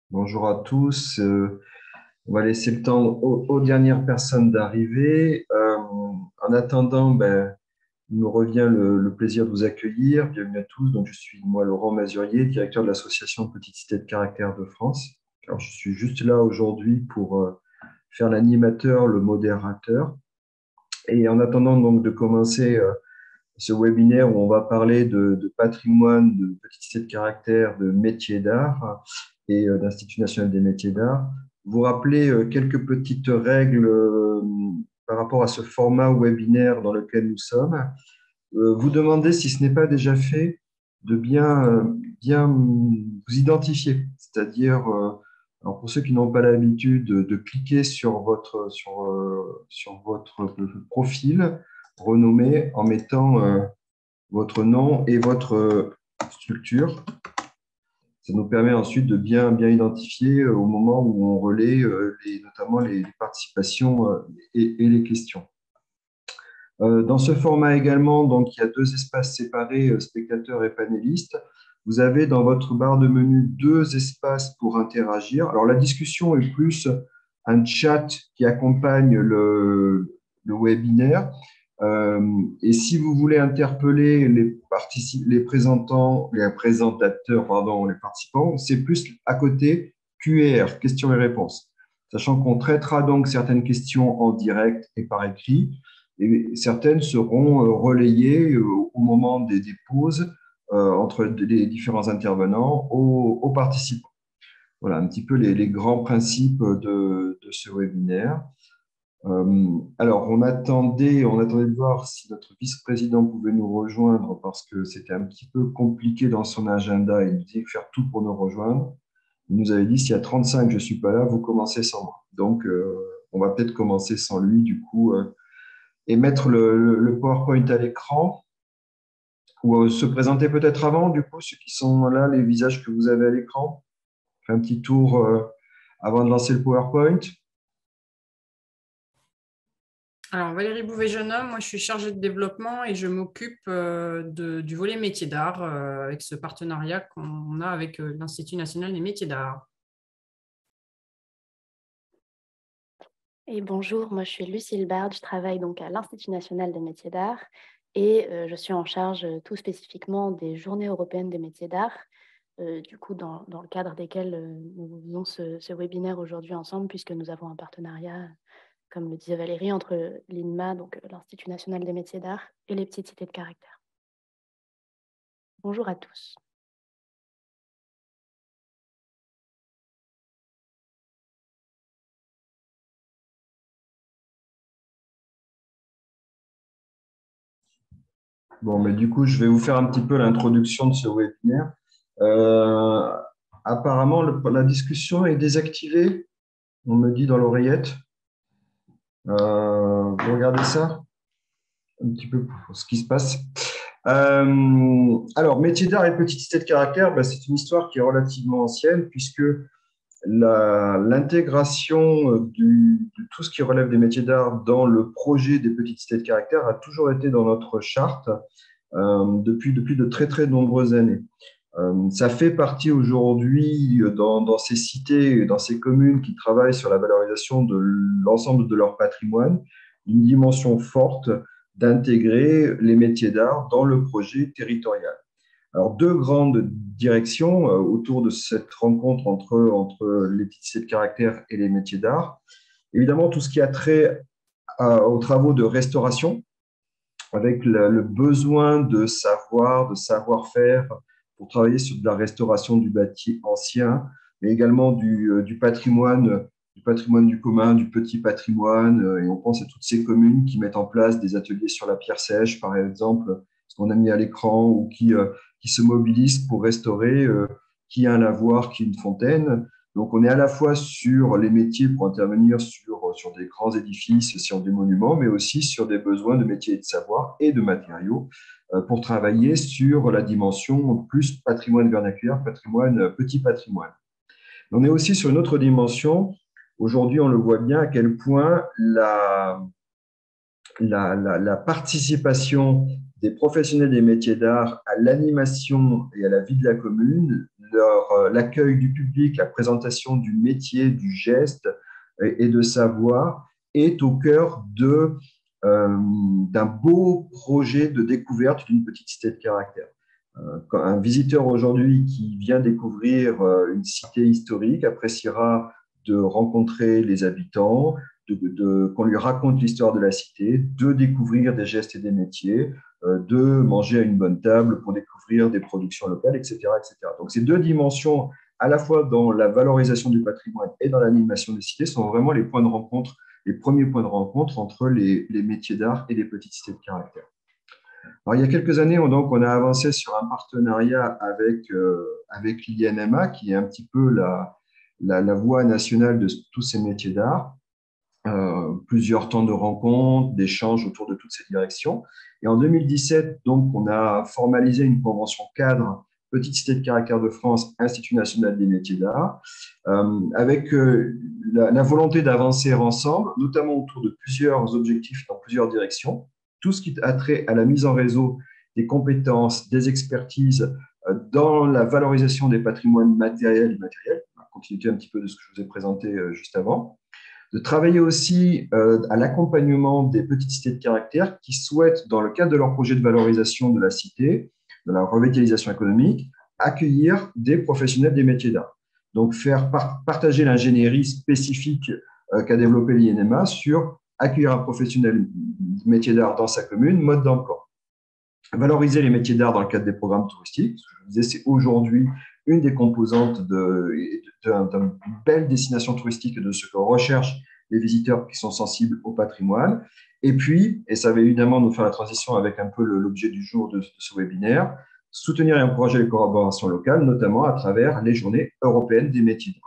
Bonjour à tous. On va laisser le temps aux dernières personnes d'arriver. En attendant, il me revient le plaisir de vous accueillir. Bienvenue à tous. Donc, je suis moi Laurent Mazurier, directeur de l'association Petite Cité de Caractère de France. Alors, je suis juste là aujourd'hui pour faire l'animateur, le modérateur. Et en attendant donc de commencer ce webinaire où on va parler de patrimoine, de Petite Cité de Caractère, de métiers d'art et d'Institut national des métiers d'art, vous rappelez quelques petites règles par rapport à ce format webinaire dans lequel nous sommes. Vous demandez, si ce n'est pas déjà fait, de bien vous identifier. C'est-à-dire, alors pour ceux qui n'ont pas l'habitude de cliquer sur votre profil renommé en mettant votre nom et votre structure. Ça nous permet ensuite de bien identifier au moment où on relaie notamment les participations et les questions. Dans ce format également, donc, il y a deux espaces séparés, spectateurs et panélistes. Vous avez dans votre barre de menu deux espaces pour interagir. Alors, la discussion est plus un chat qui accompagne le webinaire. Et si vous voulez interpeller les présentateurs, pardon, les participants, c'est plus à côté QR, questions et réponses. Sachant qu'on traitera donc certaines questions en direct et par écrit, et certaines seront relayées au moment des pauses entre les différents intervenants aux participants. Voilà un petit peu les grands principes de ce webinaire. Alors, on attendait de voir si notre vice-président pouvait nous rejoindre parce que c'était un petit peu compliqué dans son agenda. Il nous disait faire tout pour nous rejoindre. Il nous avait dit, s'il y a 35, je ne suis pas là, vous commencez sans moi. Donc, on va peut-être commencer sans lui, du coup, et mettre le PowerPoint à l'écran ou se présenter peut-être avant, du coup, ceux qui sont là, les visages que vous avez à l'écran. Fait un petit tour avant de lancer le PowerPoint. Alors, Valérie Bouvet-Jeunhomme, moi je suis chargée de développement et je m'occupe du volet métiers d'art avec ce partenariat qu'on a avec l'Institut national des métiers d'art. Et bonjour, moi je suis Lucille Bard, je travaille donc à l'Institut national des métiers d'art et je suis en charge tout spécifiquement des Journées européennes des métiers d'art, du coup dans le cadre desquelles nous faisons ce webinaire aujourd'hui ensemble puisque nous avons un partenariat, comme le disait Valérie, entre l'INMA, donc l'Institut national des métiers d'art, et les petites cités de caractère. Bonjour à tous. Bon, mais du coup, je vais vous faire un petit peu l'introduction de ce webinaire. Euh, Apparemment, la discussion est désactivée, on me dit dans l'oreillette. Vous regardez ça un petit peu pour ce qui se passe. Alors, métier d'art et petite cité de caractère, c'est une histoire qui est relativement ancienne puisque l'intégration de tout ce qui relève des métiers d'art dans le projet des petites cités de caractère a toujours été dans notre charte depuis de très nombreuses années. Ça fait partie aujourd'hui dans ces cités, dans ces communes qui travaillent sur la valorisation de l'ensemble de leur patrimoine, une dimension forte d'intégrer les métiers d'art dans le projet territorial. Alors, deux grandes directions autour de cette rencontre entre les petites cités de caractère et les métiers d'art. Évidemment, tout ce qui a trait aux travaux de restauration, avec le besoin de savoir, de savoir-faire pour travailler sur de la restauration du bâti ancien, mais également du patrimoine du commun, du petit patrimoine. Et on pense à toutes ces communes qui mettent en place des ateliers sur la pierre sèche, par exemple, ce qu'on a mis à l'écran, ou qui se mobilisent pour restaurer qui a un lavoir, qui a une fontaine. Donc, on est à la fois sur les métiers pour intervenir sur des grands édifices, sur des monuments, mais aussi sur des besoins de métiers et de savoir et de matériaux pour travailler sur la dimension plus patrimoine vernaculaire, petit patrimoine. On est aussi sur une autre dimension. Aujourd'hui, on le voit bien à quel point la participation des professionnels des métiers d'art à l'animation et à la vie de la commune l'accueil du public, la présentation du métier, du geste et de savoir est au cœur d'un beau projet de découverte d'une petite cité de caractère. Un visiteur aujourd'hui qui vient découvrir une cité historique appréciera de rencontrer les habitants, qu'on lui raconte l'histoire de la cité, de découvrir des gestes et des métiers, de manger à une bonne table pour découvrir des productions locales, etc., etc. Donc ces deux dimensions, à la fois dans la valorisation du patrimoine et dans l'animation des cités, sont vraiment les points de rencontre, les premiers points de rencontre entre les métiers d'art et les petites cités de caractère. Alors, il y a quelques années, on a avancé sur un partenariat avec l'INMA, qui est un petit peu la voie nationale de tous ces métiers d'art. Plusieurs temps de rencontres, d'échanges autour de toutes ces directions. Et en 2017, donc, on a formalisé une convention cadre Petite Cité de Caractère de France, Institut national des métiers d'art, avec la volonté d'avancer ensemble, notamment autour de plusieurs objectifs dans plusieurs directions. Tout ce qui a trait à la mise en réseau des compétences, des expertises dans la valorisation des patrimoines matériels et immatériels, à continuité un petit peu de ce que je vous ai présenté juste avant. De travailler aussi à l'accompagnement des petites cités de caractère qui souhaitent, dans le cadre de leur projet de valorisation de la cité, de la revitalisation économique, accueillir des professionnels des métiers d'art. Donc, faire partager l'ingénierie spécifique qu'a développé l'INMA sur accueillir un professionnel métier d'art dans sa commune, mode d'emploi. Valoriser les métiers d'art dans le cadre des programmes touristiques. Je vous disais, c'est aujourd'hui une des composantes d'une belle destination touristique et de ce que recherchent les visiteurs qui sont sensibles au patrimoine. Et puis, et ça va évidemment nous faire la transition avec un peu l'objet du jour de ce webinaire, soutenir et encourager les collaborations locales, notamment à travers les journées européennes des métiers d'art.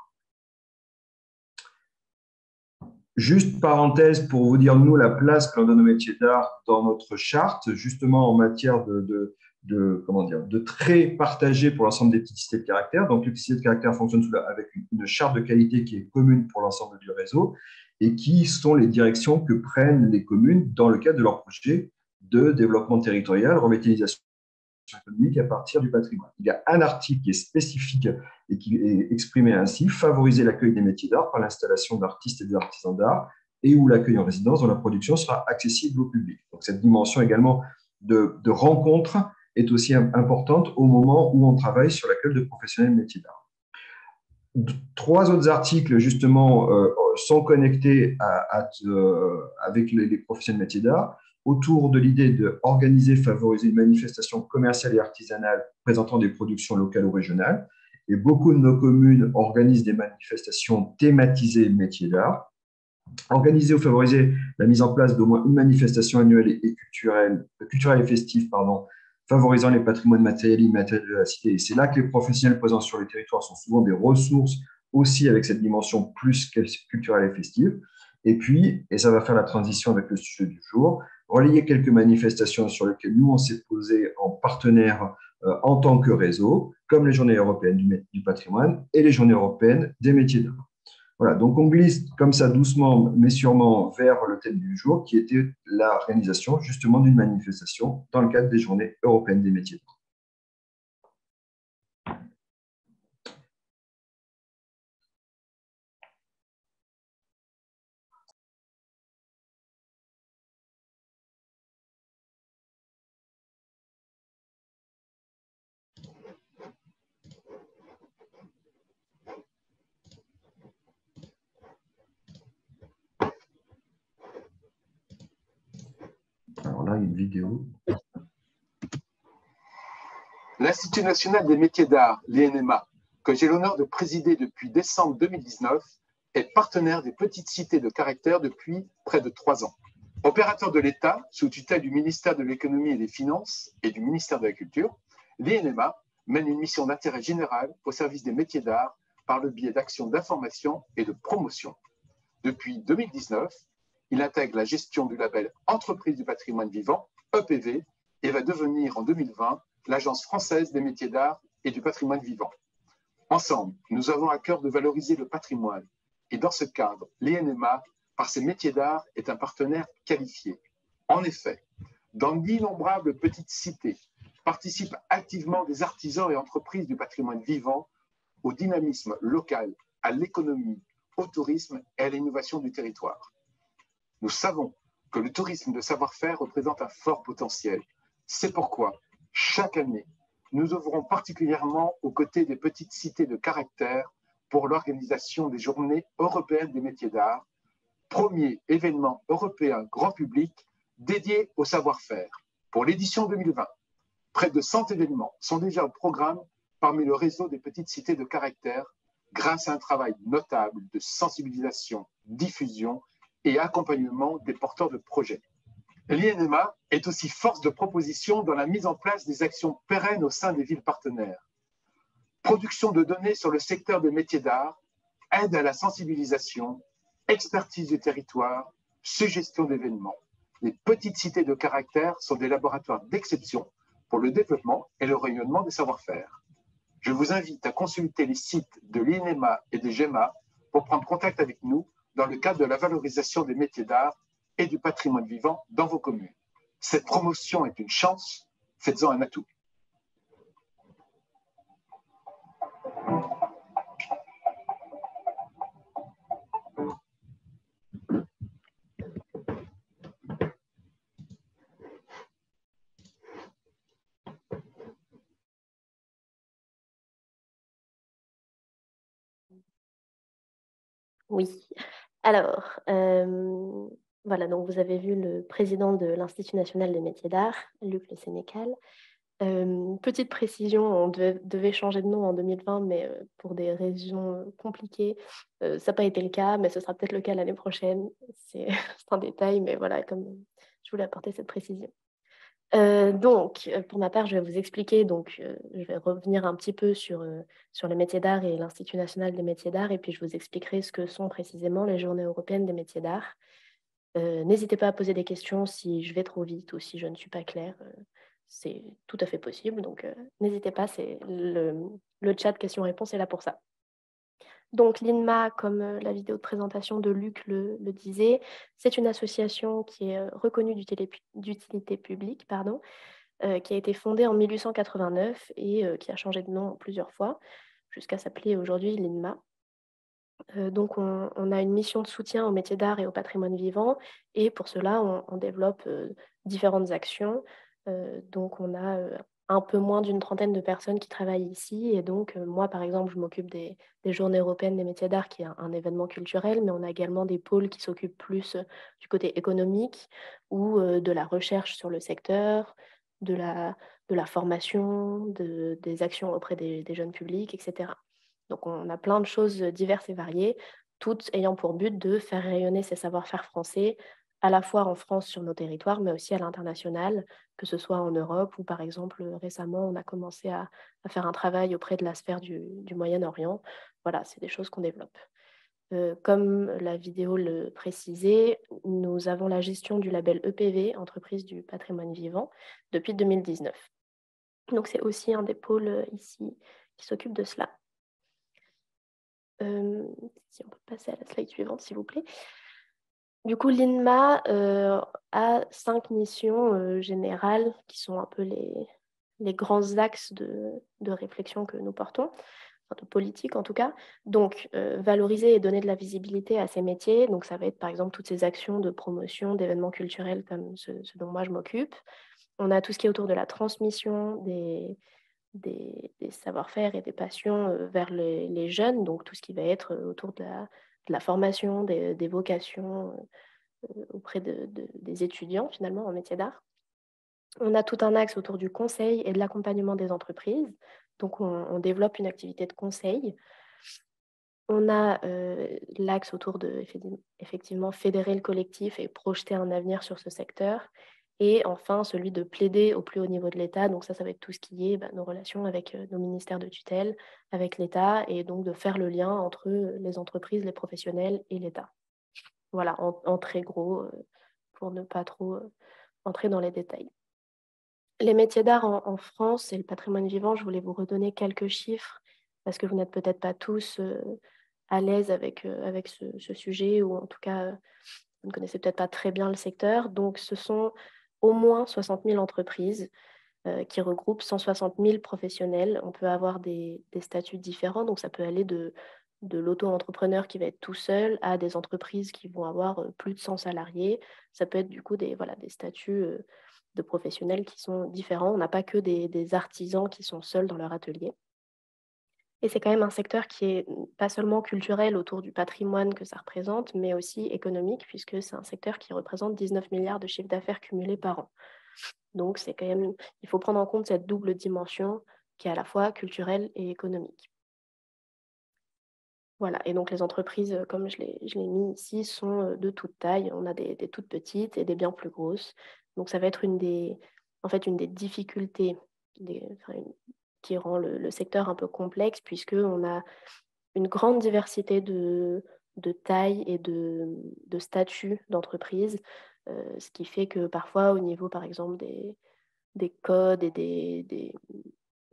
Juste parenthèse pour vous dire, nous, la place que l'on donne aux métiers d'art dans notre charte, justement en matière de traits partagés pour l'ensemble des petites cités de caractère. Donc, les petites cités de caractère fonctionnent avec une charte de qualité qui est commune pour l'ensemble du réseau et qui sont les directions que prennent les communes dans le cadre de leur projet de développement territorial, revitalisation économique à partir du patrimoine. Il y a un article qui est spécifique et qui est exprimé ainsi: favoriser l'accueil des métiers d'art par l'installation d'artistes et d'artisans d'art et ou l'accueil en résidence dont la production sera accessible au public. Donc, cette dimension également de rencontre est aussi importante au moment où on travaille sur l'accueil de professionnels de métiers d'art. 3 autres articles, justement, sont connectés avec les professionnels de métiers d'art autour de l'idée d'organiser, favoriser une manifestation commerciale et artisanale présentant des productions locales ou régionales. Et beaucoup de nos communes organisent des manifestations thématisées métiers d'art. Organiser ou favoriser la mise en place d'au moins une manifestation annuelle et culturelle et festive, favorisant les patrimoines matériels et immatériels de la cité. Et c'est là que les professionnels présents sur les territoires sont souvent des ressources aussi avec cette dimension plus culturelle et festive. Et puis, et ça va faire la transition avec le sujet du jour, relayer quelques manifestations sur lesquelles nous, on s'est posé en partenaire en tant que réseau, comme les Journées européennes du patrimoine et les Journées européennes des métiers d'art. Voilà, donc on glisse comme ça doucement, mais sûrement vers le thème du jour, qui était l'organisation justement d'une manifestation dans le cadre des Journées européennes des métiers d'art. Alors là, une vidéo. L'Institut national des métiers d'art, l'INMA, que j'ai l'honneur de présider depuis décembre 2019, est partenaire des petites cités de caractère depuis près de 3 ans. Opérateur de l'État, sous tutelle du ministère de l'Économie et des Finances et du ministère de la Culture, l'INMA mène une mission d'intérêt général au service des métiers d'art par le biais d'actions d'information et de promotion. Depuis 2019, il intègre la gestion du label Entreprise du patrimoine vivant, EPV, et va devenir en 2020 l'Agence française des métiers d'art et du patrimoine vivant. Ensemble, nous avons à cœur de valoriser le patrimoine. Et dans ce cadre, l'INMA, par ses métiers d'art, est un partenaire qualifié. En effet, dans d'innombrables petites cités, participent activement des artisans et entreprises du patrimoine vivant au dynamisme local, à l'économie, au tourisme et à l'innovation du territoire. Nous savons que le tourisme de savoir-faire représente un fort potentiel. C'est pourquoi, chaque année, nous œuvrons particulièrement aux côtés des petites cités de caractère pour l'organisation des Journées européennes des métiers d'art, premier événement européen grand public dédié au savoir-faire. Pour l'édition 2020, près de 100 événements sont déjà au programme parmi le réseau des petites cités de caractère grâce à un travail notable de sensibilisation, diffusion et accompagnement des porteurs de projets. L'INMA est aussi force de proposition dans la mise en place des actions pérennes au sein des villes partenaires. Production de données sur le secteur des métiers d'art, aide à la sensibilisation, expertise du territoire, suggestion d'événements. Les petites cités de caractère sont des laboratoires d'exception pour le développement et le rayonnement des savoir-faire. Je vous invite à consulter les sites de l'INMA et des GEMA pour prendre contact avec nous dans le cadre de la valorisation des métiers d'art et du patrimoine vivant dans vos communes. Cette promotion est une chance, faites-en un atout. Oui. Alors, voilà, donc vous avez vu le président de l'Institut national des métiers d'art, Luc Le Sénécal. Petite précision, on devait changer de nom en 2020, mais pour des raisons compliquées, ça n'a pas été le cas, mais ce sera peut-être le cas l'année prochaine. C'est un détail, mais voilà, comme je voulais apporter cette précision. Donc, pour ma part, je vais vous expliquer, je vais revenir un petit peu sur les métiers d'art et l'Institut national des métiers d'art, et puis je vous expliquerai ce que sont précisément les Journées européennes des métiers d'art. N'hésitez pas à poser des questions si je vais trop vite ou si je ne suis pas claire. C'est tout à fait possible, donc n'hésitez pas, c'est le chat questions-réponses est là pour ça. Donc l'INMA, comme la vidéo de présentation de Luc le disait, c'est une association qui est reconnue d'utilité publique, qui a été fondée en 1889 et qui a changé de nom plusieurs fois, jusqu'à s'appeler aujourd'hui l'INMA. Donc on a une mission de soutien aux métiers d'art et au patrimoine vivant, et pour cela, on développe différentes actions. Donc on a un peu moins d'une trentaine de personnes qui travaillent ici. Et donc, moi, par exemple, je m'occupe des Journées européennes des métiers d'art, qui est un événement culturel, mais on a également des pôles qui s'occupent plus du côté économique ou de la recherche sur le secteur, de la formation, des actions auprès des jeunes publics, etc. Donc, on a plein de choses diverses et variées, toutes ayant pour but de faire rayonner ces savoir-faire français, à la fois en France sur nos territoires, mais aussi à l'international, que ce soit en Europe ou par exemple récemment, on a commencé à faire un travail auprès de la sphère du Moyen-Orient. Voilà, c'est des choses qu'on développe. Comme la vidéo le précisait, nous avons la gestion du label EPV, Entreprise du patrimoine vivant, depuis 2019. Donc c'est aussi un des pôles ici qui s'occupe de cela. Si on peut passer à la slide suivante, s'il vous plaît. Du coup, l'INMA a 5 missions générales qui sont un peu les grands axes de réflexion que nous portons, enfin de politique en tout cas. Donc, valoriser et donner de la visibilité à ces métiers. Donc, ça va être par exemple toutes ces actions de promotion d'événements culturels comme ce dont moi je m'occupe. On a tout ce qui est autour de la transmission des savoir-faire et des passions vers les jeunes, donc tout ce qui va être autour de la formation, des vocations auprès des étudiants finalement en métier d'art. On a tout un axe autour du conseil et de l'accompagnement des entreprises, donc on développe une activité de conseil. On a l'axe autour de effectivement fédérer le collectif et projeter un avenir sur ce secteur. Et enfin, celui de plaider au plus haut niveau de l'État. Donc ça va être tout ce qui est nos relations avec nos ministères de tutelle, avec l'État, et donc de faire le lien entre les entreprises, les professionnels et l'État. Voilà, en très gros, pour ne pas trop entrer dans les détails. Les métiers d'art en France et le patrimoine vivant, je voulais vous redonner quelques chiffres, parce que vous n'êtes peut-être pas tous à l'aise avec ce sujet, ou en tout cas, vous ne connaissez peut-être pas très bien le secteur. Donc, ce sont au moins 60 000 entreprises qui regroupe 160 000 professionnels. On peut avoir des statuts différents, donc ça peut aller de l'auto-entrepreneur qui va être tout seul à des entreprises qui vont avoir plus de 100 salariés. Ça peut être du coup des statuts de professionnels qui sont différents. On n'a pas que des artisans qui sont seuls dans leur atelier. Et c'est quand même un secteur qui est pas seulement culturel autour du patrimoine que ça représente, mais aussi économique, puisque c'est un secteur qui représente 19 milliards de chiffre d'affaires cumulé par an. Donc c'est quand même, il faut prendre en compte cette double dimension qui est à la fois culturelle et économique. Voilà, et donc les entreprises, comme je l'ai mis ici, sont de toute taille. On a des toutes petites et des bien plus grosses. Donc ça va être une des difficultés qui rend le secteur un peu complexe, puisqu'on a une grande diversité de tailles et de statuts d'entreprise, ce qui fait que parfois, au niveau, par exemple, des codes et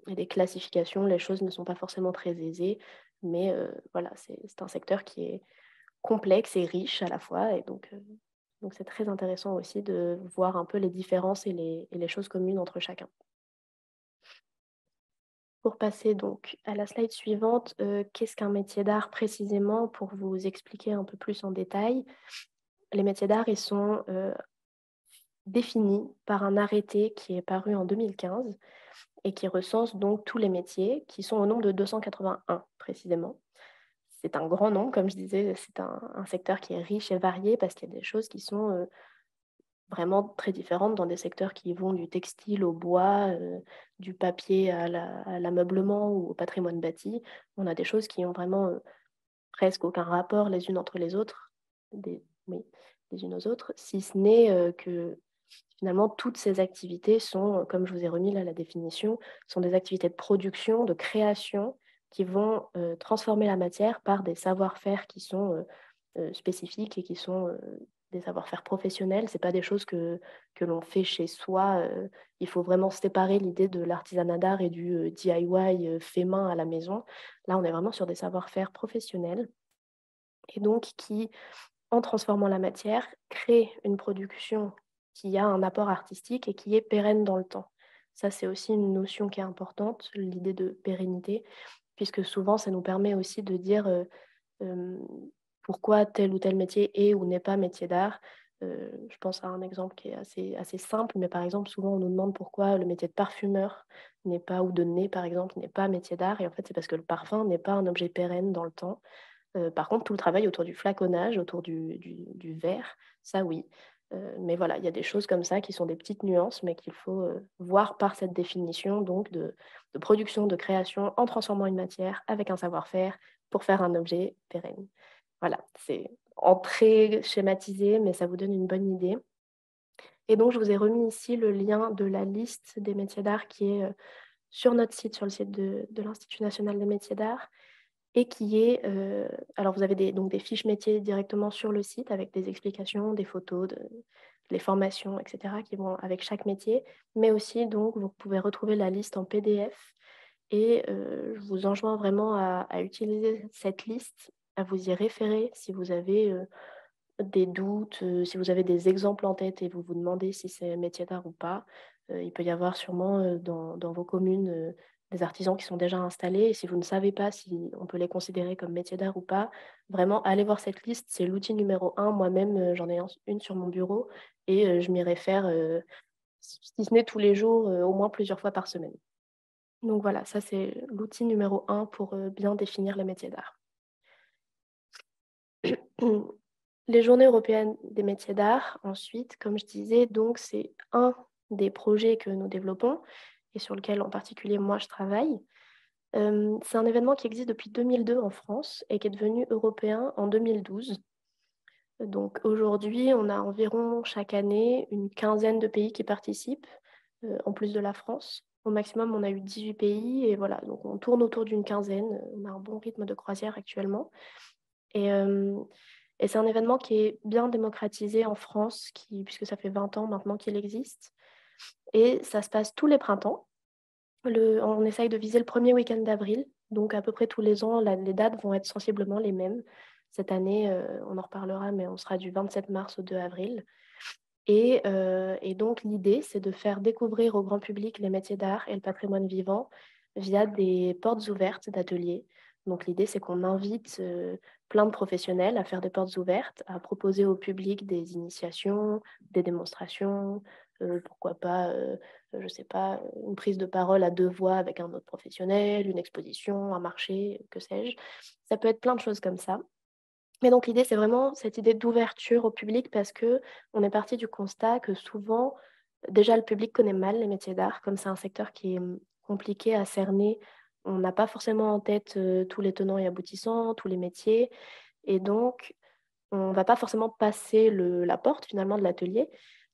des classifications, les choses ne sont pas forcément très aisées, mais voilà, c'est un secteur qui est complexe et riche à la fois, et donc c'est très intéressant aussi de voir un peu les différences et les choses communes entre chacun. Pour passer donc à la slide suivante, qu'est-ce qu'un métier d'art précisément pour vous expliquer un peu plus en détail? Les métiers d'art, ils sont définis par un arrêté qui est paru en 2015 et qui recense donc tous les métiers qui sont au nombre de 281 précisément. C'est un grand nombre, comme je disais, c'est un secteur qui est riche et varié parce qu'il y a des choses qui sont vraiment très différentes dans des secteurs qui vont du textile au bois, du papier à l'ameublement ou au patrimoine bâti. On a des choses qui ont vraiment presque aucun rapport les unes entre les autres, les unes aux autres, si ce n'est que finalement toutes ces activités sont, comme je vous ai remis là la définition, sont des activités de production, de création qui vont transformer la matière par des savoir-faire qui sont spécifiques et qui sont des savoir-faire professionnels. Ce n'est pas des choses que l'on fait chez soi. Il faut vraiment séparer l'idée de l'artisanat d'art et du DIY fait main à la maison. Là, on est vraiment sur des savoir-faire professionnels et donc qui, en transformant la matière, créent une production qui a un apport artistique et qui est pérenne dans le temps. Ça, c'est aussi une notion qui est importante, l'idée de pérennité, puisque souvent, ça nous permet aussi de dire pourquoi tel ou tel métier est ou n'est pas métier d'art. Je pense à un exemple qui est assez simple, mais par exemple, souvent on nous demande pourquoi le métier de parfumeur n'est pas, ou de nez par exemple, n'est pas métier d'art. Et en fait, c'est parce que le parfum n'est pas un objet pérenne dans le temps. Par contre, tout le travail autour du flaconnage, autour du verre, ça oui. Mais voilà, il y a des choses comme ça qui sont des petites nuances, mais qu'il faut voir par cette définition donc de production, de création en transformant une matière avec un savoir-faire pour faire un objet pérenne. Voilà, c'est en très schématisé, mais ça vous donne une bonne idée. Et donc, je vous ai remis ici le lien de la liste des métiers d'art qui est sur notre site, sur le site de l'Institut national des métiers d'art, et qui est, alors vous avez donc des fiches métiers directement sur le site avec des explications, des photos, les formations, etc., qui vont avec chaque métier, mais aussi donc vous pouvez retrouver la liste en PDF et je vous enjoins vraiment à utiliser cette liste, à vous y référer si vous avez des doutes, si vous avez des exemples en tête et vous vous demandez si c'est métier d'art ou pas. Il peut y avoir sûrement dans vos communes des artisans qui sont déjà installés. Et si vous ne savez pas si on peut les considérer comme métier d'art ou pas, vraiment, allez voir cette liste. C'est l'outil numéro 1. Moi-même, j'en ai une sur mon bureau et je m'y réfère, si ce n'est tous les jours, au moins plusieurs fois par semaine. Donc voilà, ça c'est l'outil numéro 1 pour bien définir les métiers d'art. Les Journées européennes des métiers d'art, ensuite, comme je disais, donc c'est un des projets que nous développons et sur lequel en particulier moi je travaille. C'est un événement qui existe depuis 2002 en France et qui est devenu européen en 2012. Donc aujourd'hui, on a environ chaque année une quinzaine de pays qui participent, en plus de la France. Au maximum, on a eu 18 pays et voilà, donc on tourne autour d'une quinzaine. On a un bon rythme de croisière actuellement. Et c'est un événement qui est bien démocratisé en France, puisque ça fait 20 ans maintenant qu'il existe. Et ça se passe tous les printemps. On essaye de viser le premier week-end d'avril. Donc à peu près tous les ans, les dates vont être sensiblement les mêmes. Cette année, on en reparlera, mais on sera du 27 mars au 2 avril. Et donc, l'idée, c'est de faire découvrir au grand public les métiers d'art et le patrimoine vivant via des portes ouvertes d'ateliers. Donc, l'idée, c'est qu'on invite plein de professionnels à faire des portes ouvertes, à proposer au public des initiations, des démonstrations, pourquoi pas, je ne sais pas, une prise de parole à deux voix avec un autre professionnel, une exposition, un marché, que sais-je. Ça peut être plein de choses comme ça. Mais donc l'idée, c'est vraiment cette idée d'ouverture au public parce qu'on est parti du constat que souvent, déjà le public connaît mal les métiers d'art, comme c'est un secteur qui est compliqué à cerner. On n'a pas forcément en tête tous les tenants et aboutissants, tous les métiers. Et donc, on ne va pas forcément passer la porte finalement de l'atelier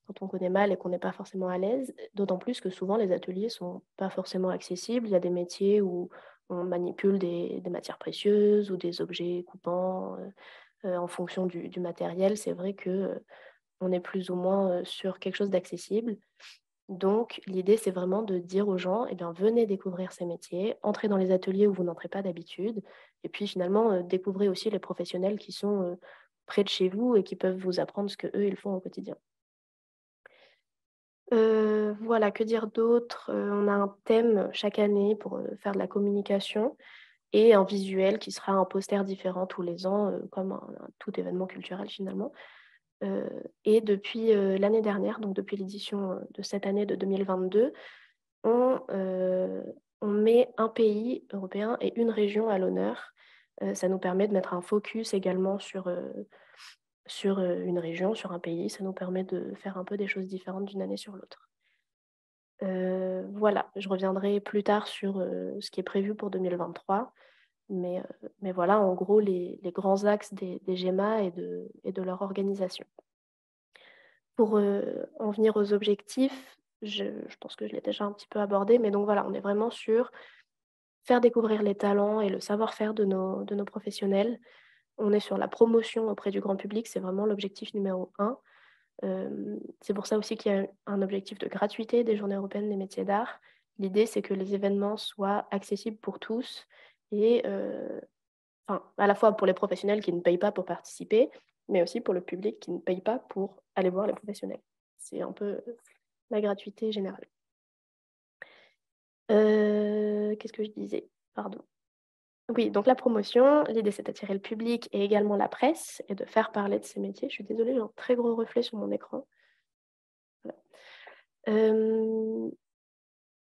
quand on connaît mal et qu'on n'est pas forcément à l'aise, d'autant plus que souvent les ateliers ne sont pas forcément accessibles. Il y a des métiers où on manipule des matières précieuses ou des objets coupants en fonction du matériel. C'est vrai qu'on est plus ou moins sur quelque chose d'accessible. Donc, l'idée, c'est vraiment de dire aux gens, eh bien, venez découvrir ces métiers, entrez dans les ateliers où vous n'entrez pas d'habitude, et puis finalement, découvrez aussi les professionnels qui sont près de chez vous et qui peuvent vous apprendre ce qu'eux, ils font au quotidien. Voilà, que dire d'autre? On a un thème chaque année pour faire de la communication et un visuel qui sera un poster différent tous les ans, comme tout événement culturel finalement. Et depuis l'année dernière, donc depuis l'édition de cette année de 2022, on met un pays européen et une région à l'honneur. Ça nous permet de mettre un focus également sur une région, sur un pays. Ça nous permet de faire un peu des choses différentes d'une année sur l'autre. Voilà, je reviendrai plus tard sur ce qui est prévu pour 2023. Mais voilà, en gros, les grands axes des GEMA et de leur organisation. Pour en venir aux objectifs, je pense que je l'ai déjà un petit peu abordé, mais donc voilà, on est vraiment sur faire découvrir les talents et le savoir-faire de nos professionnels. On est sur la promotion auprès du grand public, c'est vraiment l'objectif numéro 1. C'est pour ça aussi qu'il y a un objectif de gratuité des Journées européennes des métiers d'art. L'idée, c'est que les événements soient accessibles pour tous et à la fois pour les professionnels qui ne payent pas pour participer, mais aussi pour le public qui ne paye pas pour aller voir les professionnels. C'est un peu la gratuité générale. Qu'est-ce que je disais? Pardon. Oui, donc la promotion, l'idée c'est d'attirer le public et également la presse et de faire parler de ces métiers. Je suis désolée, j'ai un très gros reflet sur mon écran. Voilà.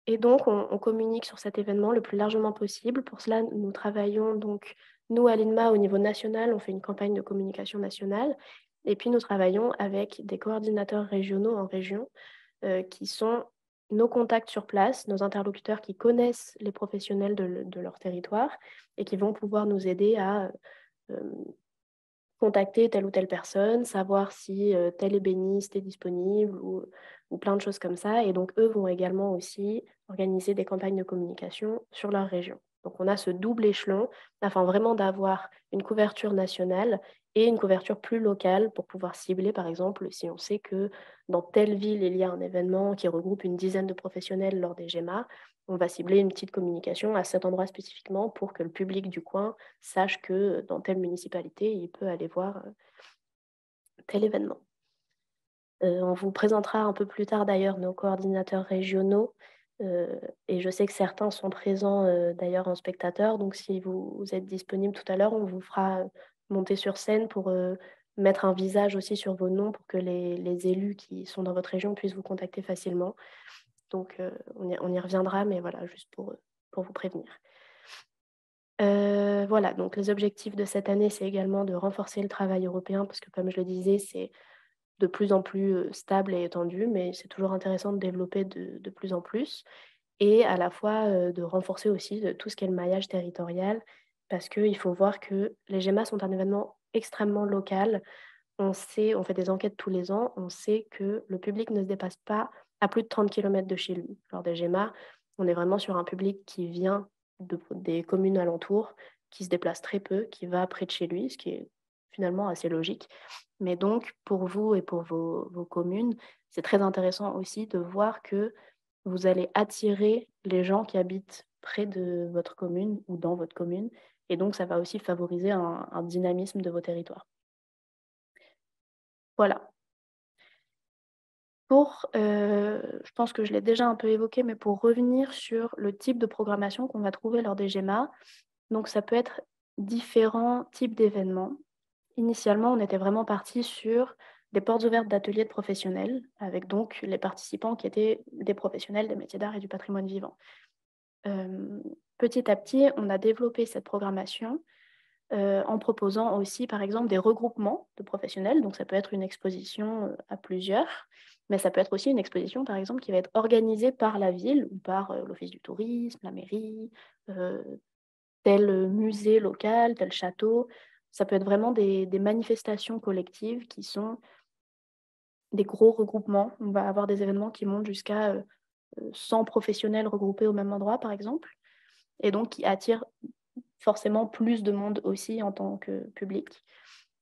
Et donc, on communique sur cet événement le plus largement possible. Pour cela, nous travaillons donc, nous à l'INMA, au niveau national, on fait une campagne de communication nationale. Et puis, nous travaillons avec des coordinateurs régionaux en région qui sont nos contacts sur place, nos interlocuteurs qui connaissent les professionnels de leur territoire et qui vont pouvoir nous aider à contacter telle ou telle personne, savoir si tel ébéniste est disponible ou plein de choses comme ça. Et donc, eux vont également aussi organiser des campagnes de communication sur leur région. Donc, on a ce double échelon afin vraiment d'avoir une couverture nationale et une couverture plus locale pour pouvoir cibler, par exemple, si on sait que dans telle ville, il y a un événement qui regroupe une dizaine de professionnels lors des GEMA, on va cibler une petite communication à cet endroit spécifiquement pour que le public du coin sache que dans telle municipalité, il peut aller voir tel événement. On vous présentera un peu plus tard d'ailleurs nos coordinateurs régionaux et je sais que certains sont présents d'ailleurs en spectateur, donc si vous êtes disponible tout à l'heure, on vous fera monter sur scène pour mettre un visage aussi sur vos noms pour que les élus qui sont dans votre région puissent vous contacter facilement. Donc on y reviendra, mais voilà, juste pour vous prévenir. Voilà, donc les objectifs de cette année, c'est également de renforcer le travail européen, parce que comme je le disais, c'est de plus en plus stable et étendu, mais c'est toujours intéressant de développer de plus en plus, et à la fois de renforcer aussi tout ce qui est le maillage territorial, parce qu'il faut voir que les GEMA sont un événement extrêmement local. On fait des enquêtes tous les ans, on sait que le public ne se dépasse pas à plus de 30 km de chez lui. Lors des GEMA, on est vraiment sur un public qui vient des communes alentours, qui se déplace très peu, qui va près de chez lui, ce qui est finalement assez logique. Mais donc, pour vous et pour vos communes, c'est très intéressant aussi de voir que vous allez attirer les gens qui habitent près de votre commune ou dans votre commune. Et donc, ça va aussi favoriser un dynamisme de vos territoires. Voilà. Je pense que je l'ai déjà un peu évoqué, mais pour revenir sur le type de programmation qu'on va trouver lors des GEMA, donc ça peut être différents types d'événements. Initialement, on était vraiment parti sur des portes ouvertes d'ateliers de professionnels, avec donc les participants qui étaient des professionnels des métiers d'art et du patrimoine vivant. Petit à petit, on a développé cette programmation en proposant aussi, par exemple, des regroupements de professionnels. Donc, ça peut être une exposition à plusieurs, mais ça peut être aussi une exposition, par exemple, qui va être organisée par la ville ou par l'Office du tourisme, la mairie, euh, tel musée local, tel château. Ça peut être vraiment des manifestations collectives qui sont des gros regroupements. On va avoir des événements qui montent jusqu'à 100 professionnels regroupés au même endroit, par exemple, et donc qui attirent forcément plus de monde aussi en tant que public.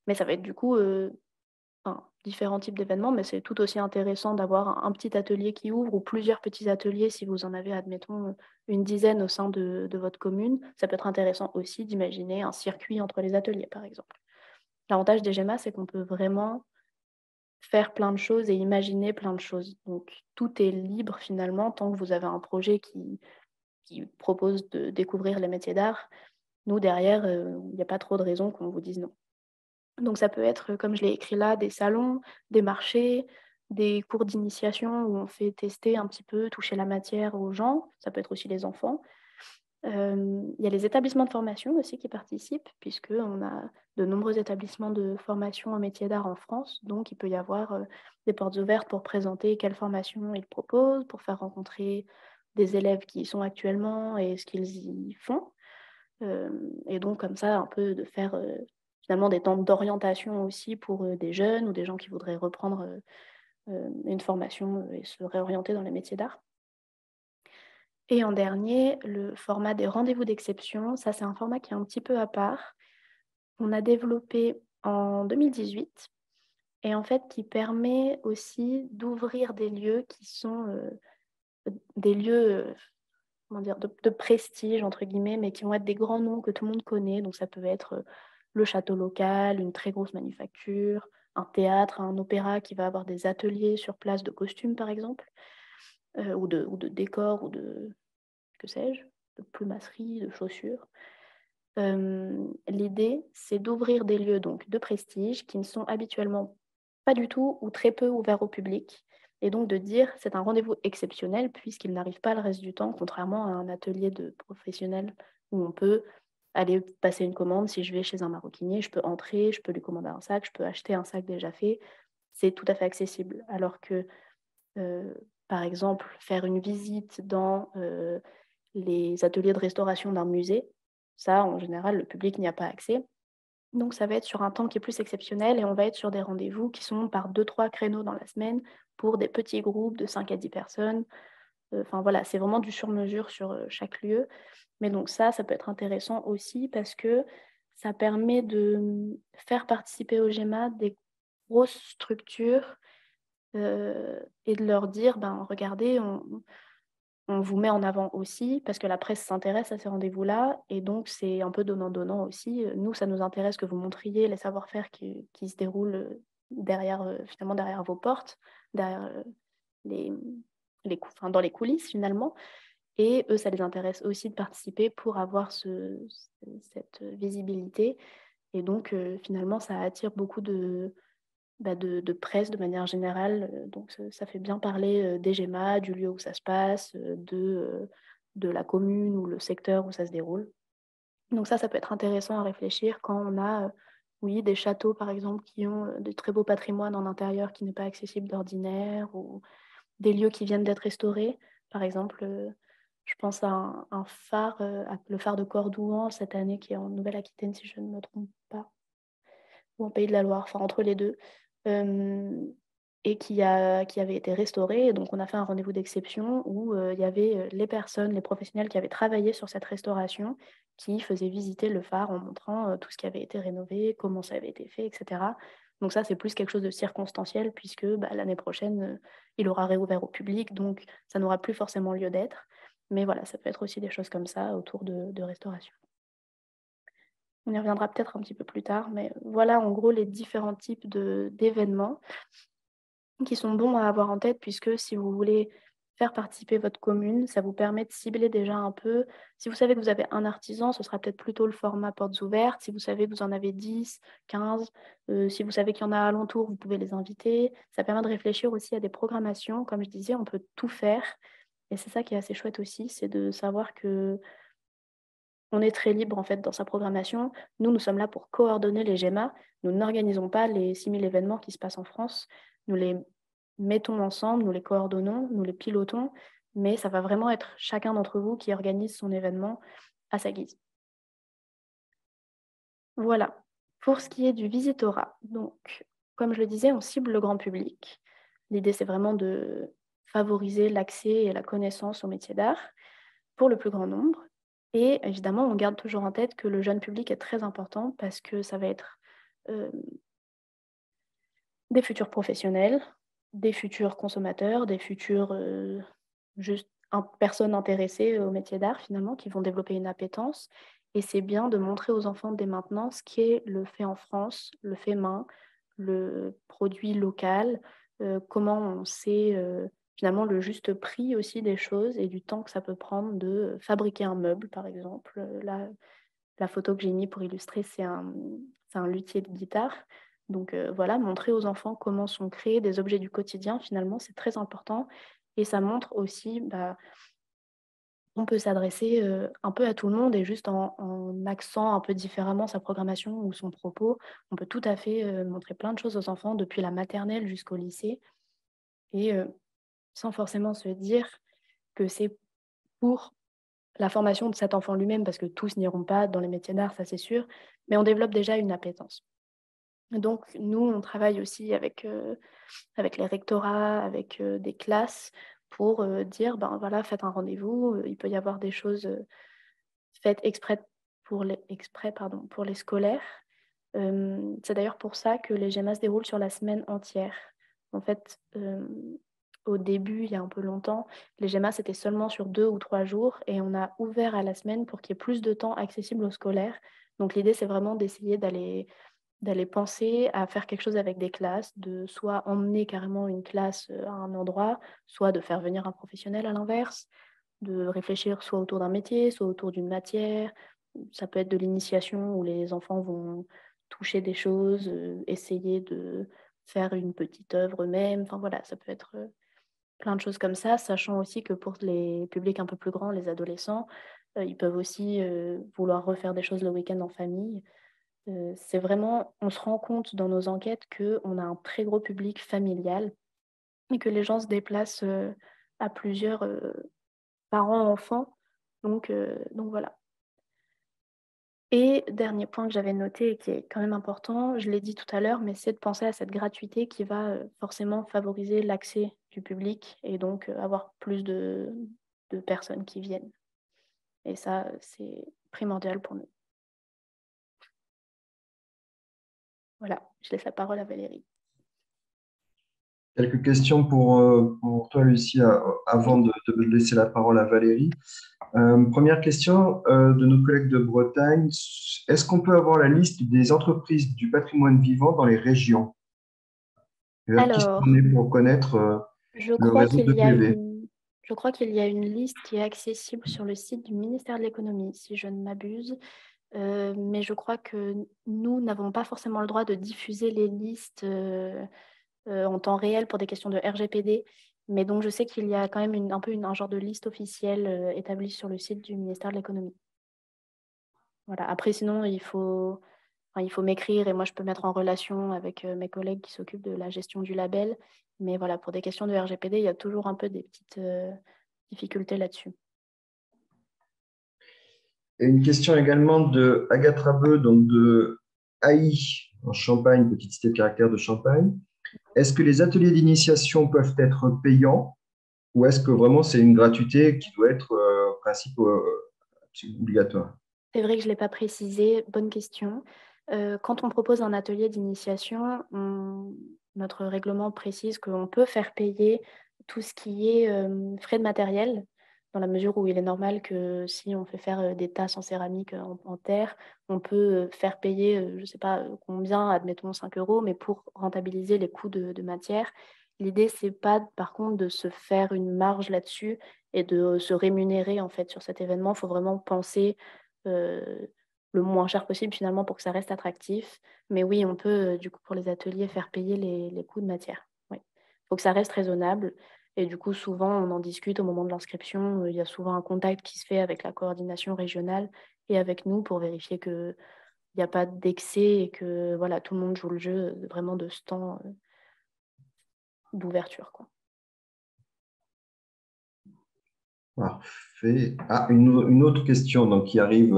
Mais ça va être du coup différents types d'événements, mais c'est tout aussi intéressant d'avoir un petit atelier qui ouvre ou plusieurs petits ateliers si vous en avez, admettons, une dizaine au sein de votre commune. Ça peut être intéressant aussi d'imaginer un circuit entre les ateliers, par exemple. L'avantage des GEMA, c'est qu'on peut vraiment faire plein de choses et imaginer plein de choses. Donc, tout est libre finalement tant que vous avez un projet qui propose de découvrir les métiers d'art. Nous, derrière, il n'y a pas trop de raisons qu'on vous dise non. Donc ça peut être, comme je l'ai écrit là, des salons, des marchés, des cours d'initiation où on fait tester un petit peu, toucher la matière aux gens. Ça peut être aussi les enfants. Il y a les établissements de formation aussi qui participent, puisqu'on a de nombreux établissements de formation en métier d'art en France. Donc il peut y avoir des portes ouvertes pour présenter quelle formation ils proposent, pour faire rencontrer des élèves qui y sont actuellement et ce qu'ils y font. Et donc comme ça, un peu de faire finalement des temps d'orientation aussi pour des jeunes ou des gens qui voudraient reprendre une formation et se réorienter dans les métiers d'art. Et en dernier, le format des rendez-vous d'exception. Ça, c'est un format qui est un petit peu à part. On a développé en 2018 et en fait qui permet aussi d'ouvrir des lieux qui sont des lieux comment dire, de prestige, entre guillemets, mais qui vont être des grands noms que tout le monde connaît. Donc ça peut être le château local, une très grosse manufacture, un théâtre, un opéra qui va avoir des ateliers sur place de costumes, par exemple, ou de décors, ou de, que sais-je, de plumasserie, de chaussures. L'idée, c'est d'ouvrir des lieux donc de prestige qui ne sont habituellement pas du tout ou très peu ouverts au public. Et donc de dire c'est un rendez-vous exceptionnel puisqu'il n'arrive pas le reste du temps, contrairement à un atelier de professionnel où on peut aller passer une commande. Si je vais chez un maroquinier, je peux entrer, je peux lui commander un sac, je peux acheter un sac déjà fait. C'est tout à fait accessible. Alors que, par exemple, faire une visite dans les ateliers de restauration d'un musée, ça, en général, le public n'y a pas accès. Donc, ça va être sur un temps qui est plus exceptionnel et on va être sur des rendez-vous qui sont par 2-3 créneaux dans la semaine pour des petits groupes de 5 à 10 personnes. Enfin, voilà, c'est vraiment du sur-mesure sur chaque lieu. Mais donc ça peut être intéressant aussi parce que ça permet de faire participer au GEMA des grosses structures et de leur dire, ben, regardez, on vous met en avant aussi parce que la presse s'intéresse à ces rendez-vous-là et donc c'est un peu donnant-donnant aussi. Nous, ça nous intéresse que vous montriez les savoir-faire qui se déroulent derrière, finalement derrière vos portes, derrière les, enfin, dans les coulisses finalement. Et eux, ça les intéresse aussi de participer pour avoir cette visibilité. Et donc, finalement, ça attire beaucoup de presse de manière générale. Donc, ça fait bien parler des GEMA, du lieu où ça se passe, de la commune ou le secteur où ça se déroule. Donc ça peut être intéressant à réfléchir quand on a, oui, des châteaux, par exemple, qui ont de très beaux patrimoines en intérieur qui n'est pas accessible d'ordinaire, ou des lieux qui viennent d'être restaurés. Par exemple, je pense à un phare, le phare de Cordouan cette année, qui est en Nouvelle-Aquitaine, si je ne me trompe pas, ou en Pays de la Loire, enfin entre les deux, et qui avait été restauré. Et donc, on a fait un rendez-vous d'exception où il y avait les personnes, les professionnels qui avaient travaillé sur cette restauration, qui faisaient visiter le phare en montrant tout ce qui avait été rénové, comment ça avait été fait, etc. Donc ça, c'est plus quelque chose de circonstanciel, puisque l'année prochaine, il aura réouvert au public, donc ça n'aura plus forcément lieu d'être. Mais voilà, ça peut être aussi des choses comme ça autour de restauration. On y reviendra peut-être un petit peu plus tard, mais voilà en gros les différents types d'événements. qui sont bons à avoir en tête, puisque si vous voulez faire participer votre commune, ça vous permet de cibler déjà un peu. Si vous savez que vous avez un artisan, ce sera peut-être plutôt le format portes ouvertes. Si vous savez que vous en avez 10, 15, si vous savez qu'il y en a alentour, vous pouvez les inviter. Ça permet de réfléchir aussi à des programmations. Comme je disais, on peut tout faire. Et c'est ça qui est assez chouette aussi, c'est de savoir que on est très libre en fait dans sa programmation. Nous sommes là pour coordonner les GEMA. Nous n'organisons pas les 6000 événements qui se passent en France. Nous les mettons ensemble, nous les coordonnons, nous les pilotons, mais ça va vraiment être chacun d'entre vous qui organise son événement à sa guise. Voilà. Pour ce qui est du visitorat, donc, comme je le disais, on cible le grand public. L'idée, c'est vraiment de favoriser l'accès et la connaissance au métier d'art pour le plus grand nombre. Et évidemment, on garde toujours en tête que le jeune public est très important parce que ça va être des futurs professionnels, des futurs consommateurs, des futures personnes intéressées au métier d'art finalement, qui vont développer une appétence. Et c'est bien de montrer aux enfants dès maintenant ce qui est le fait en France, le fait main, le produit local, comment on sait finalement le juste prix aussi des choses et du temps que ça peut prendre de fabriquer un meuble, par exemple. La photo que j'ai mise pour illustrer, c'est un luthier de guitare. Donc voilà, montrer aux enfants comment sont créés des objets du quotidien, finalement, c'est très important. Et ça montre aussi, on peut s'adresser un peu à tout le monde et juste en axant un peu différemment sa programmation ou son propos, on peut tout à fait montrer plein de choses aux enfants depuis la maternelle jusqu'au lycée. Et sans forcément se dire que c'est pour la formation de cet enfant lui-même, parce que tous n'iront pas dans les métiers d'art, ça c'est sûr, mais on développe déjà une appétence. Donc nous, on travaille aussi avec les rectorats, avec des classes pour dire, voilà, faites un rendez-vous, il peut y avoir des choses faites pour les scolaires. C'est d'ailleurs pour ça que les GEMA se déroulent sur la semaine entière. En fait, au début, il y a un peu longtemps, les GEMA, c'était seulement sur 2 ou 3 jours et on a ouvert à la semaine pour qu'il y ait plus de temps accessible aux scolaires. Donc l'idée, c'est vraiment d'essayer d'aller penser à faire quelque chose avec des classes, de soit emmener carrément une classe à un endroit, soit de faire venir un professionnel à l'inverse, de réfléchir soit autour d'un métier, soit autour d'une matière. Ça peut être de l'initiation où les enfants vont toucher des choses, essayer de faire une petite œuvre eux-mêmes. Enfin voilà, ça peut être plein de choses comme ça, sachant aussi que pour les publics un peu plus grands, les adolescents, ils peuvent aussi vouloir refaire des choses le week-end en famille. C'est vraiment, on se rend compte dans nos enquêtes qu'on a un très gros public familial et que les gens se déplacent à plusieurs parents-enfants. Donc voilà. Et dernier point que j'avais noté et qui est quand même important, je l'ai dit tout à l'heure, mais c'est de penser à cette gratuité qui va forcément favoriser l'accès du public et donc avoir plus de personnes qui viennent. Et ça, c'est primordial pour nous. Voilà, je laisse la parole à Valérie. Quelques questions pour toi, Lucie, avant de laisser la parole à Valérie. Première question de nos collègues de Bretagne. Est-ce qu'on peut avoir la liste des entreprises du patrimoine vivant dans les régions? Qui Alors, s'en est pour connaître je le crois réseau qu'il de y a PV? une liste qui est accessible sur le site du ministère de l'Économie, si je ne m'abuse. Mais je crois que nous n'avons pas forcément le droit de diffuser les listes en temps réel pour des questions de RGPD. Mais donc, je sais qu'il y a quand même un genre de liste officielle établie sur le site du ministère de l'Économie. Voilà. Après, sinon, il faut m'écrire et moi, je peux mettre en relation avec mes collègues qui s'occupent de la gestion du label. Mais voilà, pour des questions de RGPD, il y a toujours un peu des petites difficultés là-dessus. Et une question également de Agathe Rabeux, donc de Haï, en Champagne, petite cité de caractère de Champagne. Est-ce que les ateliers d'initiation peuvent être payants ou est-ce que vraiment c'est une gratuité qui doit être en principe obligatoire? C'est vrai que je ne l'ai pas précisé. Bonne question. Quand on propose un atelier d'initiation, notre règlement précise qu'on peut faire payer tout ce qui est frais de matériel, dans la mesure où il est normal que si on fait faire des tasses en céramique en terre, on peut faire payer, je ne sais pas combien, admettons 5 €, mais pour rentabiliser les coûts de matière. L'idée, c'est pas par contre de se faire une marge là-dessus et de se rémunérer en fait sur cet événement. Il faut vraiment penser le moins cher possible finalement pour que ça reste attractif. Mais oui, on peut du coup pour les ateliers faire payer les coûts de matière. Oui. Il faut que ça reste raisonnable. Et du coup, souvent, on en discute au moment de l'inscription. Il y a souvent un contact qui se fait avec la coordination régionale et avec nous pour vérifier qu'il n'y a pas d'excès et que voilà, tout le monde joue le jeu vraiment de ce temps d'ouverture, quoi. Parfait. Ah, une autre question donc, qui arrive.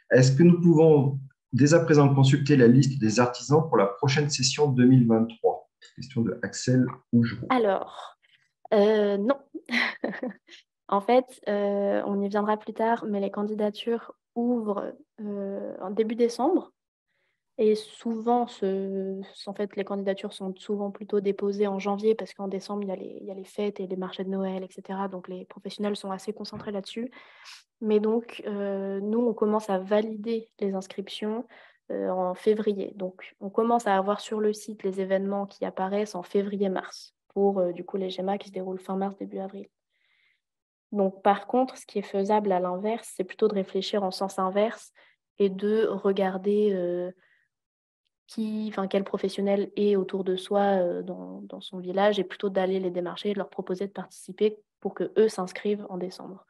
Est-ce que nous pouvons dès à présent consulter la liste des artisans pour la prochaine session 2023? Question de Axel Ougereau. Alors, non. En fait, on y viendra plus tard, mais les candidatures ouvrent en début décembre. Et souvent, en fait, les candidatures sont souvent plutôt déposées en janvier parce qu'en décembre, il y a les fêtes et les marchés de Noël, etc. Donc, les professionnels sont assez concentrés là-dessus. Mais donc, nous, on commence à valider les inscriptions en février. Donc, on commence à avoir sur le site les événements qui apparaissent en février-mars pour, du coup, les GEMA qui se déroulent fin mars, début avril. Donc, par contre, ce qui est faisable à l'inverse, c'est plutôt de réfléchir en sens inverse et de regarder quel professionnel est autour de soi dans son village et plutôt d'aller les démarcher et de leur proposer de participer pour qu'eux s'inscrivent en décembre.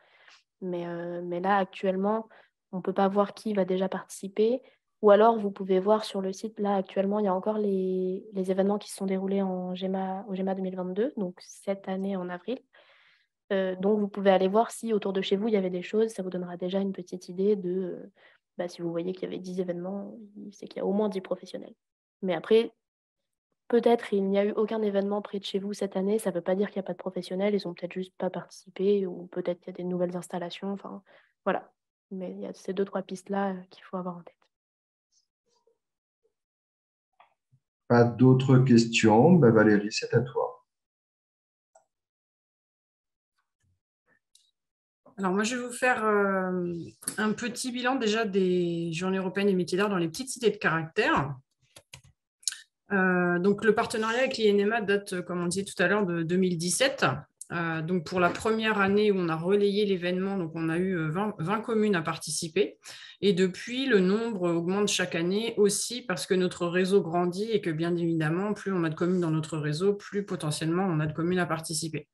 Mais là, actuellement, on ne peut pas voir qui va déjà participer. Ou alors, vous pouvez voir sur le site, là, actuellement, il y a encore les événements qui se sont déroulés au GEMA 2022, donc cette année en avril. Donc, vous pouvez aller voir si autour de chez vous, il y avait des choses. Ça vous donnera déjà une petite idée de... si vous voyez qu'il y avait 10 événements, c'est qu'il y a au moins 10 professionnels. Mais après, peut-être il n'y a eu aucun événement près de chez vous cette année. Ça ne veut pas dire qu'il n'y a pas de professionnels. Ils n'ont peut-être juste pas participé ou peut-être qu'il y a des nouvelles installations. Enfin, voilà. Mais il y a ces 2-3 pistes-là qu'il faut avoir en tête. Pas d'autres questions? Ben, Valérie, c'est à toi. Alors moi, je vais vous faire un petit bilan déjà des Journées européennes des métiers d'art dans les petites cités de caractère. Donc le partenariat avec l'INMA date, comme on disait tout à l'heure, de 2017. Donc pour la première année où on a relayé l'événement, donc on a eu 20 communes à participer. Et depuis, le nombre augmente chaque année aussi parce que notre réseau grandit et que bien évidemment, plus on a de communes dans notre réseau, plus potentiellement on a de communes à participer.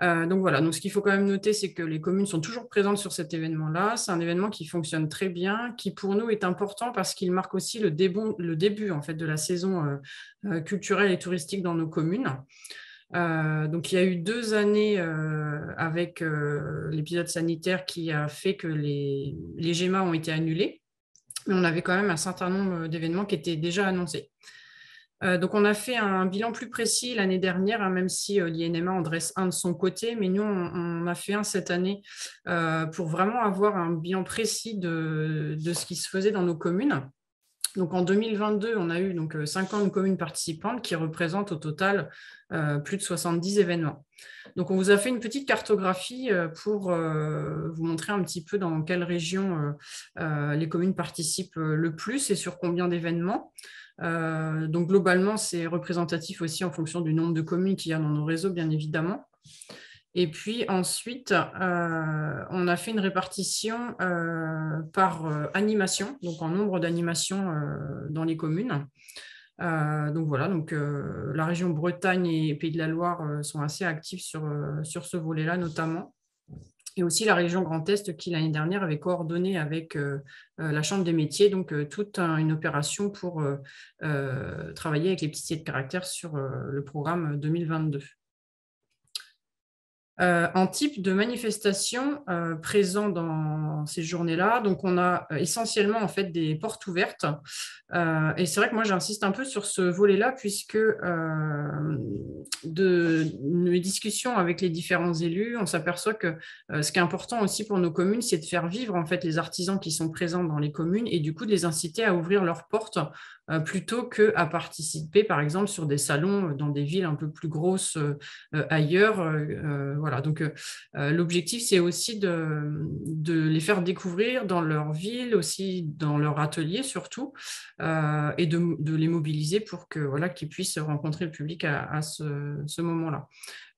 Donc voilà, donc ce qu'il faut quand même noter, c'est que les communes sont toujours présentes sur cet événement-là. C'est un événement qui fonctionne très bien, qui pour nous est important parce qu'il marque aussi le début en fait, de la saison culturelle et touristique dans nos communes. Donc il y a eu 2 années avec l'épisode sanitaire qui a fait que les GEMA ont été annulés, mais on avait quand même un certain nombre d'événements qui étaient déjà annoncés. Donc, on a fait un bilan plus précis l'année dernière, hein, même si l'INMA en dresse un de son côté, mais nous, on a fait un cette année pour vraiment avoir un bilan précis de ce qui se faisait dans nos communes. Donc, en 2022, on a eu donc 50 communes participantes qui représentent au total plus de 70 événements. Donc, on vous a fait une petite cartographie pour vous montrer un petit peu dans quelle région les communes participent le plus et sur combien d'événements. Donc globalement, c'est représentatif aussi en fonction du nombre de communes qu'il y a dans nos réseaux, bien évidemment. Et puis ensuite, on a fait une répartition par animation, donc en nombre d'animations dans les communes. Donc voilà, donc, la région Bretagne et Pays de la Loire sont assez actifs sur ce volet-là notamment. Et aussi la région Grand Est qui, l'année dernière, avait coordonné avec la Chambre des métiers, donc toute une opération pour travailler avec les petites cités de caractère sur le programme 2022. En type de manifestation présent dans ces journées-là, donc on a essentiellement en fait des portes ouvertes. Et c'est vrai que moi j'insiste un peu sur ce volet-là puisque de mes discussions avec les différents élus, on s'aperçoit que ce qui est important aussi pour nos communes, c'est de faire vivre en fait les artisans qui sont présents dans les communes et du coup de les inciter à ouvrir leurs portes plutôt qu'à participer par exemple sur des salons dans des villes un peu plus grosses ailleurs. Voilà, donc l'objectif c'est aussi de les faire découvrir dans leur ville, aussi dans leur atelier surtout, et de les mobiliser pour que, voilà, qu'ils puissent rencontrer le public à ce moment-là.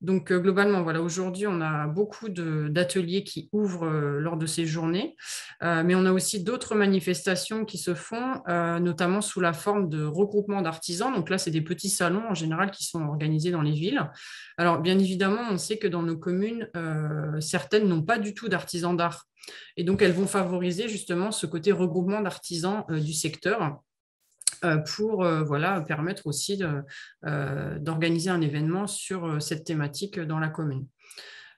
Donc, globalement, voilà, aujourd'hui, on a beaucoup d'ateliers qui ouvrent lors de ces journées, mais on a aussi d'autres manifestations qui se font, notamment sous la forme de regroupements d'artisans. Donc là, c'est des petits salons en général qui sont organisés dans les villes. Alors, bien évidemment, on sait que dans nos communes, certaines n'ont pas du tout d'artisans d'art. Et donc, elles vont favoriser justement ce côté regroupement d'artisans du secteur, pour voilà, permettre aussi d'organiser un événement sur cette thématique dans la commune.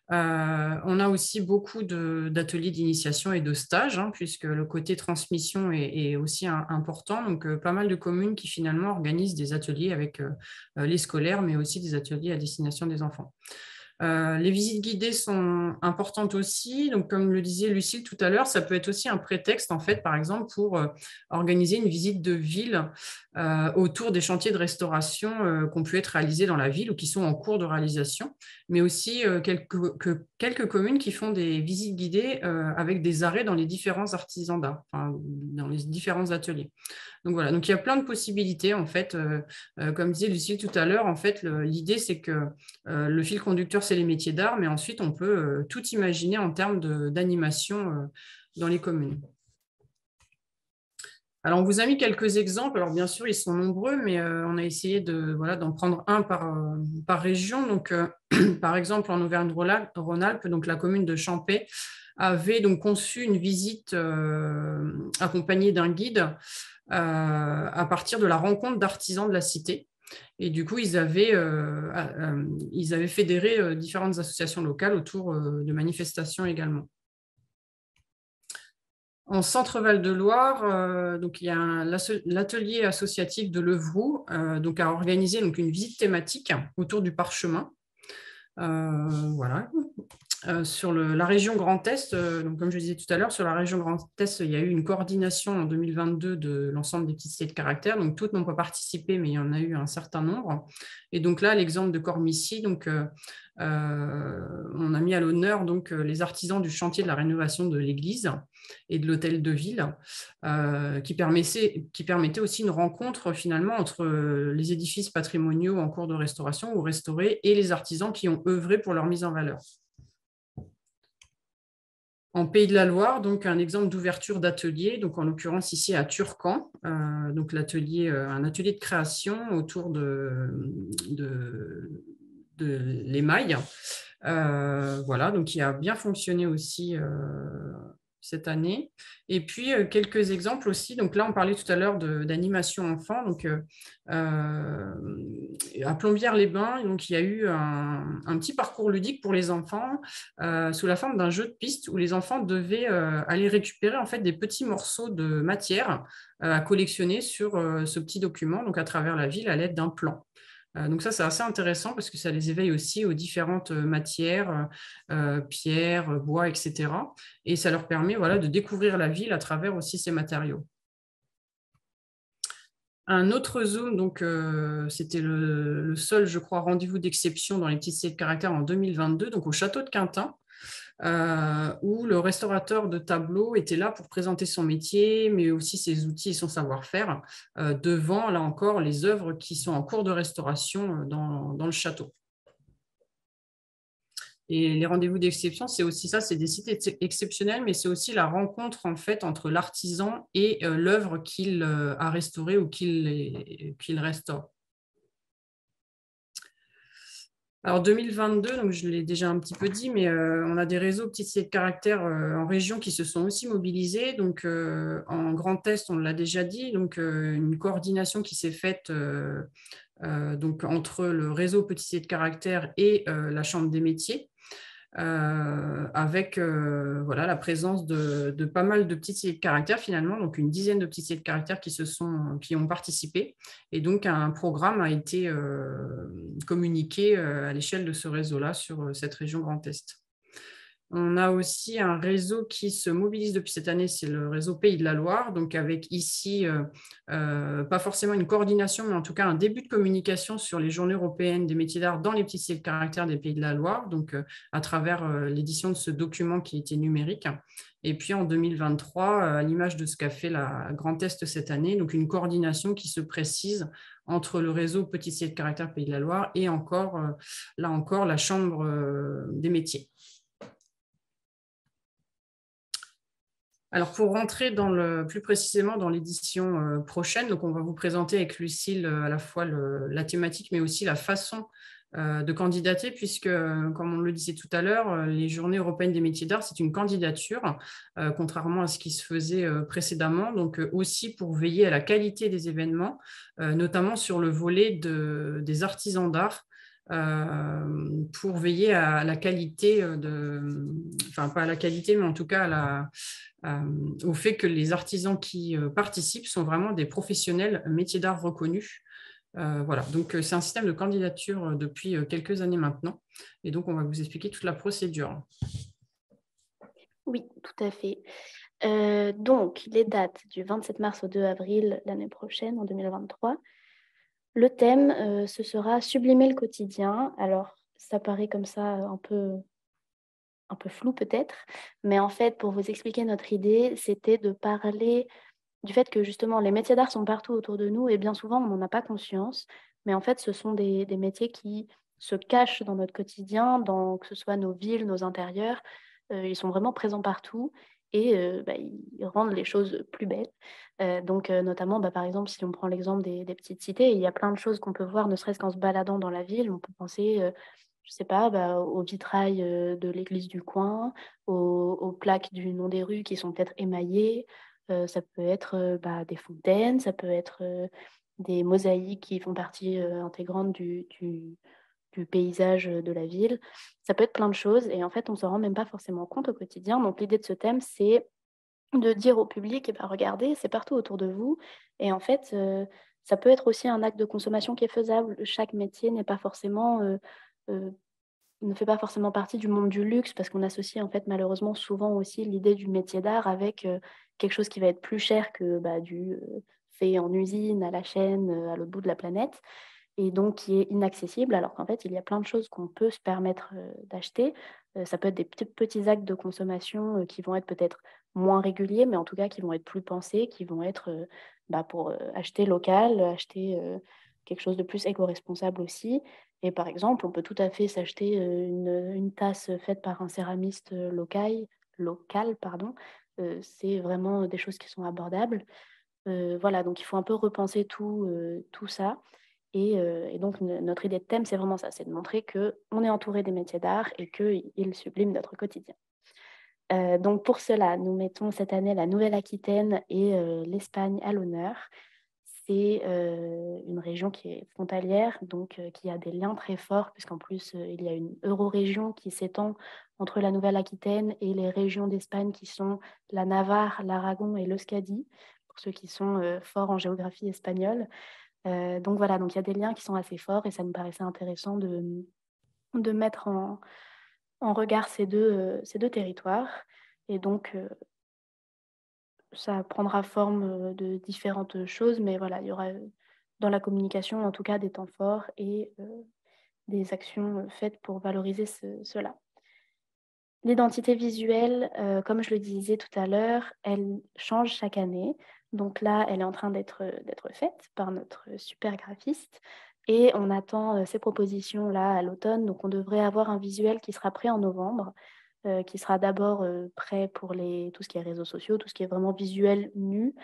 On a aussi beaucoup d'ateliers d'initiation et de stages, hein, puisque le côté transmission est aussi important. Donc, pas mal de communes qui finalement organisent des ateliers avec les scolaires, mais aussi des ateliers à destination des enfants. Les visites guidées sont importantes aussi. Donc, comme le disait Lucille tout à l'heure, ça peut être aussi un prétexte, en fait, par exemple, pour organiser une visite de ville autour des chantiers de restauration qui ont pu être réalisés dans la ville ou qui sont en cours de réalisation, mais aussi quelques communes qui font des visites guidées avec des arrêts dans les différents artisans d'art, enfin, dans les différents ateliers. Donc voilà, donc il y a plein de possibilités en fait. Comme disait Lucille tout à l'heure, en fait, l'idée c'est que le fil conducteur c'est les métiers d'art, mais ensuite on peut tout imaginer en termes d'animation dans les communes. Alors on vous a mis quelques exemples. Alors bien sûr ils sont nombreux, mais on a essayé d'en prendre un par région. Donc par exemple en Auvergne-Rhône-Alpes, donc la commune de Champey avait donc conçu une visite accompagnée d'un guide à partir de la rencontre d'artisans de la cité. Et du coup, ils avaient fédéré différentes associations locales autour de manifestations également. En Centre-Val de Loire, donc il y a l'atelier associatif de Levroux donc a organisé donc une visite thématique autour du parchemin. Voilà. Sur la région Grand Est, donc comme je disais tout à l'heure, sur la région Grand Est, il y a eu une coordination en 2022 de l'ensemble des petites cités de caractère. Donc, toutes n'ont pas participé, mais il y en a eu un certain nombre. Et donc là, l'exemple de Cormicy, donc, on a mis à l'honneur donc, les artisans du chantier de la rénovation de l'église et de l'hôtel de ville, qui permettait aussi une rencontre finalement entre les édifices patrimoniaux en cours de restauration ou restaurés et les artisans qui ont œuvré pour leur mise en valeur. En Pays de la Loire, donc un exemple d'ouverture d'atelier, donc en l'occurrence ici à Turcan, donc un atelier de création autour de l'émail. Voilà, donc qui a bien fonctionné aussi cette année. Et puis, quelques exemples aussi. Donc là, on parlait tout à l'heure d'animation enfant. Donc, à Plombières-les-Bains, donc, il y a eu un petit parcours ludique pour les enfants sous la forme d'un jeu de piste où les enfants devaient aller récupérer en fait, des petits morceaux de matière à collectionner sur ce petit document, donc à travers la ville à l'aide d'un plan. Donc ça, c'est assez intéressant parce que ça les éveille aussi aux différentes matières, pierres, bois, etc. Et ça leur permet voilà, de découvrir la ville à travers aussi ces matériaux. Un autre Zoom, donc c'était le seul, je crois, rendez-vous d'exception dans les petites cités de caractère en 2022, donc au château de Quintin, où le restaurateur de tableaux était là pour présenter son métier, mais aussi ses outils et son savoir-faire devant, là encore, les œuvres qui sont en cours de restauration dans le château. Et les rendez-vous d'exception, c'est aussi ça, c'est des sites exceptionnels, mais c'est aussi la rencontre en fait entre l'artisan et l'œuvre qu'il a restaurée ou qu'il restaure. Alors 2022, donc je l'ai déjà un petit peu dit, mais on a des réseaux petites cités de caractère en région qui se sont aussi mobilisés. Donc en Grand Est, on l'a déjà dit, donc une coordination qui s'est faite donc, entre le réseau petites cités de caractère et la Chambre des métiers. Avec voilà, la présence de pas mal de petites cités de caractère finalement, donc une dizaine de petites cités de caractère qui ont participé. Et donc, un programme a été communiqué à l'échelle de ce réseau-là sur cette région Grand Est. On a aussi un réseau qui se mobilise depuis cette année, c'est le réseau Pays de la Loire, donc avec ici, pas forcément une coordination, mais en tout cas un début de communication sur les journées européennes des métiers d'art dans les petits cités de caractère des Pays de la Loire, donc à travers l'édition de ce document qui était numérique. Et puis en 2023, à l'image de ce qu'a fait la Grand Est cette année, donc une coordination qui se précise entre le réseau Petits cités de caractère Pays de la Loire et encore, là encore, la Chambre des métiers. Alors, pour rentrer plus précisément dans l'édition prochaine, donc on va vous présenter avec Lucille à la fois la thématique, mais aussi la façon de candidater, puisque, comme on le disait tout à l'heure, les Journées européennes des métiers d'art, c'est une candidature, contrairement à ce qui se faisait précédemment, donc aussi pour veiller à la qualité des événements, notamment sur le volet des artisans d'art, pour veiller à la qualité enfin pas à la qualité, mais en tout cas au fait que les artisans qui participent sont vraiment des professionnels métiers d'art reconnus. Voilà, donc c'est un système de candidature depuis quelques années maintenant, et donc on va vous expliquer toute la procédure. Oui, tout à fait. Donc, les dates du 27 mars au 2 avril l'année prochaine, en 2023. Le thème, ce sera sublimer le quotidien. Alors, ça paraît comme ça un peu flou peut-être, mais en fait, pour vous expliquer notre idée, c'était de parler du fait que justement, les métiers d'art sont partout autour de nous et bien souvent, on n'en a pas conscience, mais en fait, ce sont des métiers qui se cachent dans notre quotidien, que ce soit nos villes, nos intérieurs, ils sont vraiment présents partout et ils rendent les choses plus belles. Donc, notamment, par exemple, si on prend l'exemple des petites cités, il y a plein de choses qu'on peut voir, ne serait-ce qu'en se baladant dans la ville. On peut penser, je sais pas, au vitrail de l'église du coin, aux plaques du nom des rues qui sont peut-être émaillées. Ça peut être des fontaines, ça peut être des mosaïques qui font partie intégrante du paysage de la ville. Ça peut être plein de choses et en fait, on ne s'en rend même pas forcément compte au quotidien. Donc, l'idée de ce thème, c'est de dire au public, regardez, c'est partout autour de vous. Et en fait, ça peut être aussi un acte de consommation qui est faisable. Chaque métier n'est pas forcément, ne fait pas forcément partie du monde du luxe parce qu'on associe en fait malheureusement souvent aussi l'idée du métier d'art avec quelque chose qui va être plus cher que du fait en usine, à la chaîne, à l'autre bout de la planète et donc qui est inaccessible, alors qu'en fait, il y a plein de choses qu'on peut se permettre d'acheter. Ça peut être des petits actes de consommation qui vont être peut-être moins réguliers, mais en tout cas qui vont être plus pensés, qui vont être pour acheter local, acheter quelque chose de plus éco-responsable aussi. Et par exemple, on peut tout à fait s'acheter une tasse faite par un céramiste local, pardon. C'est vraiment des choses qui sont abordables. Voilà, donc il faut un peu repenser tout ça. Et donc, notre idée de thème, c'est vraiment ça, c'est de montrer qu'on est entouré des métiers d'art et qu'ils subliment notre quotidien. Donc, pour cela, nous mettons cette année la Nouvelle-Aquitaine et l'Espagne à l'honneur. C'est une région qui est frontalière, donc qui a des liens très forts, puisqu'en plus, il y a une eurorégion qui s'étend entre la Nouvelle-Aquitaine et les régions d'Espagne qui sont la Navarre, l'Aragon et l'Euskadi, pour ceux qui sont forts en géographie espagnole. Donc voilà, donc il y a des liens qui sont assez forts et ça me paraissait intéressant de mettre en regard ces deux territoires. Et donc, ça prendra forme de différentes choses, mais voilà, il y aura dans la communication, en tout cas, des temps forts et des actions faites pour valoriser cela. L'identité visuelle, comme je le disais tout à l'heure, elle change chaque année. Donc là, elle est en train d'être faite par notre super graphiste. Et on attend ces propositions-là à l'automne. Donc on devrait avoir un visuel qui sera prêt en novembre, qui sera d'abord prêt pour tout ce qui est réseaux sociaux, tout ce qui est vraiment visuel nu.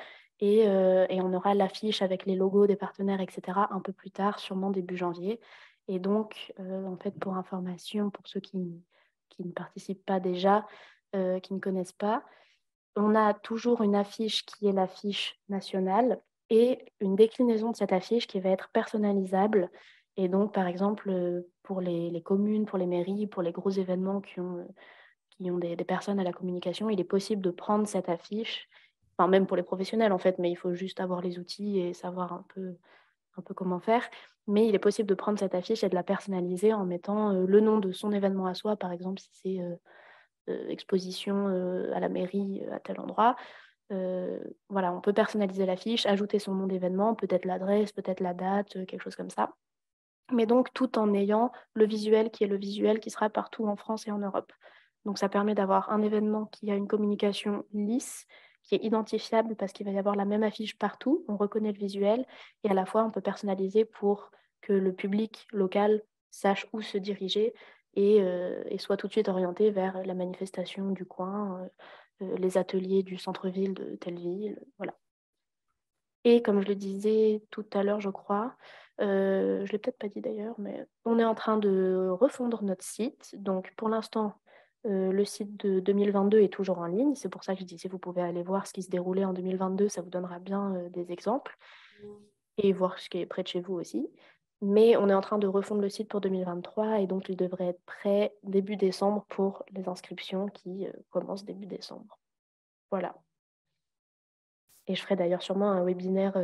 Et on aura l'affiche avec les logos des partenaires, etc., un peu plus tard, sûrement début janvier. Et donc, en fait, pour information, pour ceux qui ne participent pas déjà, qui ne connaissent pas, on a toujours une affiche qui est l'affiche nationale et une déclinaison de cette affiche qui va être personnalisable. Et donc, par exemple, pour les communes, pour les mairies, pour les gros événements qui ont des personnes à la communication, il est possible de prendre cette affiche, enfin même pour les professionnels en fait, mais il faut juste avoir les outils et savoir un peu comment faire. Mais il est possible de prendre cette affiche et de la personnaliser en mettant le nom de son événement à soi, par exemple, si c'est exposition à la mairie à tel endroit. Voilà, on peut personnaliser l'affiche, ajouter son nom d'événement, peut-être l'adresse, peut-être la date, quelque chose comme ça. Mais donc tout en ayant le visuel qui est le visuel qui sera partout en France et en Europe. Donc ça permet d'avoir un événement qui a une communication lisse, qui est identifiable parce qu'il va y avoir la même affiche partout, on reconnaît le visuel, et à la fois on peut personnaliser pour que le public local sache où se diriger et soit tout de suite orienté vers la manifestation du coin, les ateliers du centre-ville de telle ville, voilà. Et comme je le disais tout à l'heure, je crois, je ne l'ai peut-être pas dit d'ailleurs, mais on est en train de refondre notre site. Donc pour l'instant, le site de 2022 est toujours en ligne. C'est pour ça que je disais, vous pouvez aller voir ce qui se déroulait en 2022, ça vous donnera bien des exemples et voir ce qui est près de chez vous aussi. Mais on est en train de refondre le site pour 2023 et donc il devrait être prêt début décembre pour les inscriptions qui commencent début décembre. Voilà. Et je ferai d'ailleurs sûrement un webinaire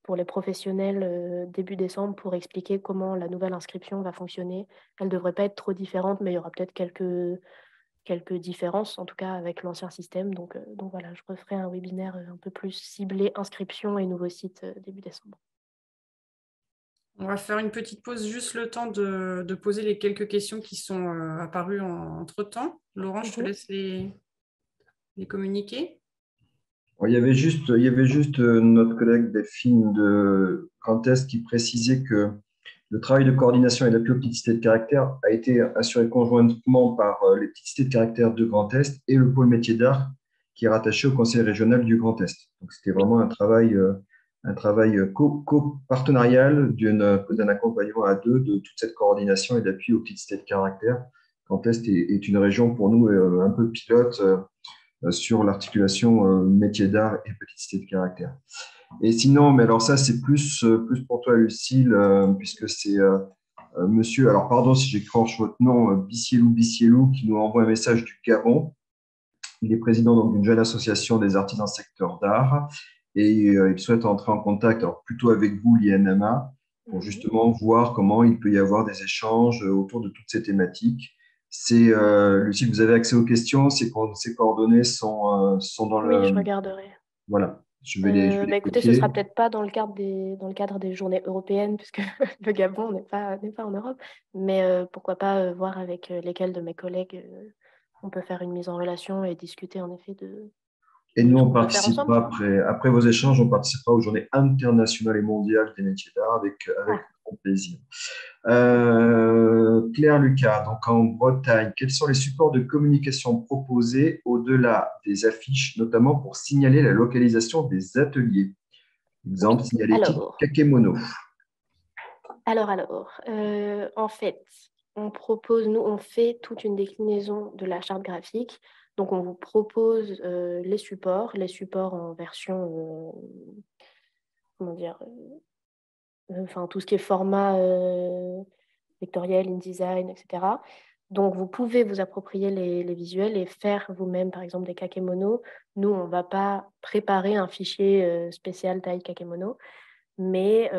pour les professionnels début décembre pour expliquer comment la nouvelle inscription va fonctionner. Elle ne devrait pas être trop différente, mais il y aura peut-être quelques différences, en tout cas avec l'ancien système. Donc voilà, je referai un webinaire un peu plus ciblé inscription et nouveau site début décembre. On va faire une petite pause, juste le temps de poser les quelques questions qui sont apparues entre-temps. Laurent, je te laisse les communiquer. Il y avait juste notre collègue Delphine de Grand Est qui précisait que le travail de coordination et d'appui aux petites cités de caractère a été assuré conjointement par les petites cités de caractère de Grand Est et le pôle métier d'art qui est rattaché au conseil régional du Grand Est. Donc, c'était vraiment un travail co-partenarial d'un accompagnement à deux de toute cette coordination et d'appui aux petites cités de caractère. Grand Est est une région pour nous un peu pilote sur l'articulation métier d'art et petite cité de caractère. Et sinon, mais alors ça, c'est plus pour toi, Lucille, puisque c'est monsieur, alors pardon si j'écorche votre nom, Bissielou, qui nous envoie un message du Gabon. Il est président donc d'une jeune association des artisans secteur d'art et il souhaite entrer en contact, alors plutôt avec vous, l'INMA, pour justement voir comment il peut y avoir des échanges autour de toutes ces thématiques. Lucille, vous avez accès aux questions, ces coordonnées sont dans le… Oui, je regarderai. Voilà, je vais les écoutez, ce ne copier. sera peut-être pas dans le cadre des journées européennes, puisque le Gabon n'est pas en Europe, mais pourquoi pas voir avec lesquels de mes collègues on peut faire une mise en relation et discuter en effet de Et nous, ce on qu'on peut faire ensemble. participera après vos échanges, on participera aux journées internationales et mondiales des métiers d'art avec grand plaisir. Claire Lucas, donc en Bretagne, quels sont les supports de communication proposés au-delà des affiches, notamment pour signaler la localisation des ateliers? Exemple, signalétique Kakemono. Alors, en fait, on fait toute une déclinaison de la charte graphique. Donc, on vous propose les supports en version, comment dire, enfin, tout ce qui est format vectoriel, InDesign, etc. Donc, vous pouvez vous approprier les visuels et faire vous-même, par exemple, des kakémonos. Nous, on ne va pas préparer un fichier spécial taille kakémono, mais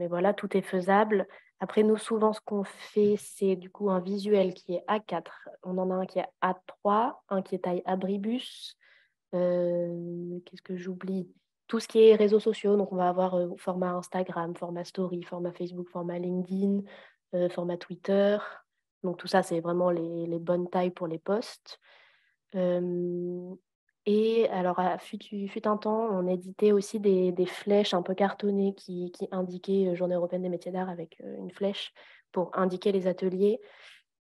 voilà, tout est faisable. Après, nous, souvent, ce qu'on fait, c'est du coup un visuel qui est A4. On en a un qui est A3, un qui est taille abribus. Qu'est-ce que j'oublie? Tout ce qui est réseaux sociaux. Donc, on va avoir format Instagram, format Story, format Facebook, format LinkedIn, format Twitter. Donc, tout ça, c'est vraiment les bonnes tailles pour les posts. Et alors, fut un temps, on éditait aussi des flèches un peu cartonnées qui indiquaient Journée européenne des métiers d'art avec une flèche pour indiquer les ateliers.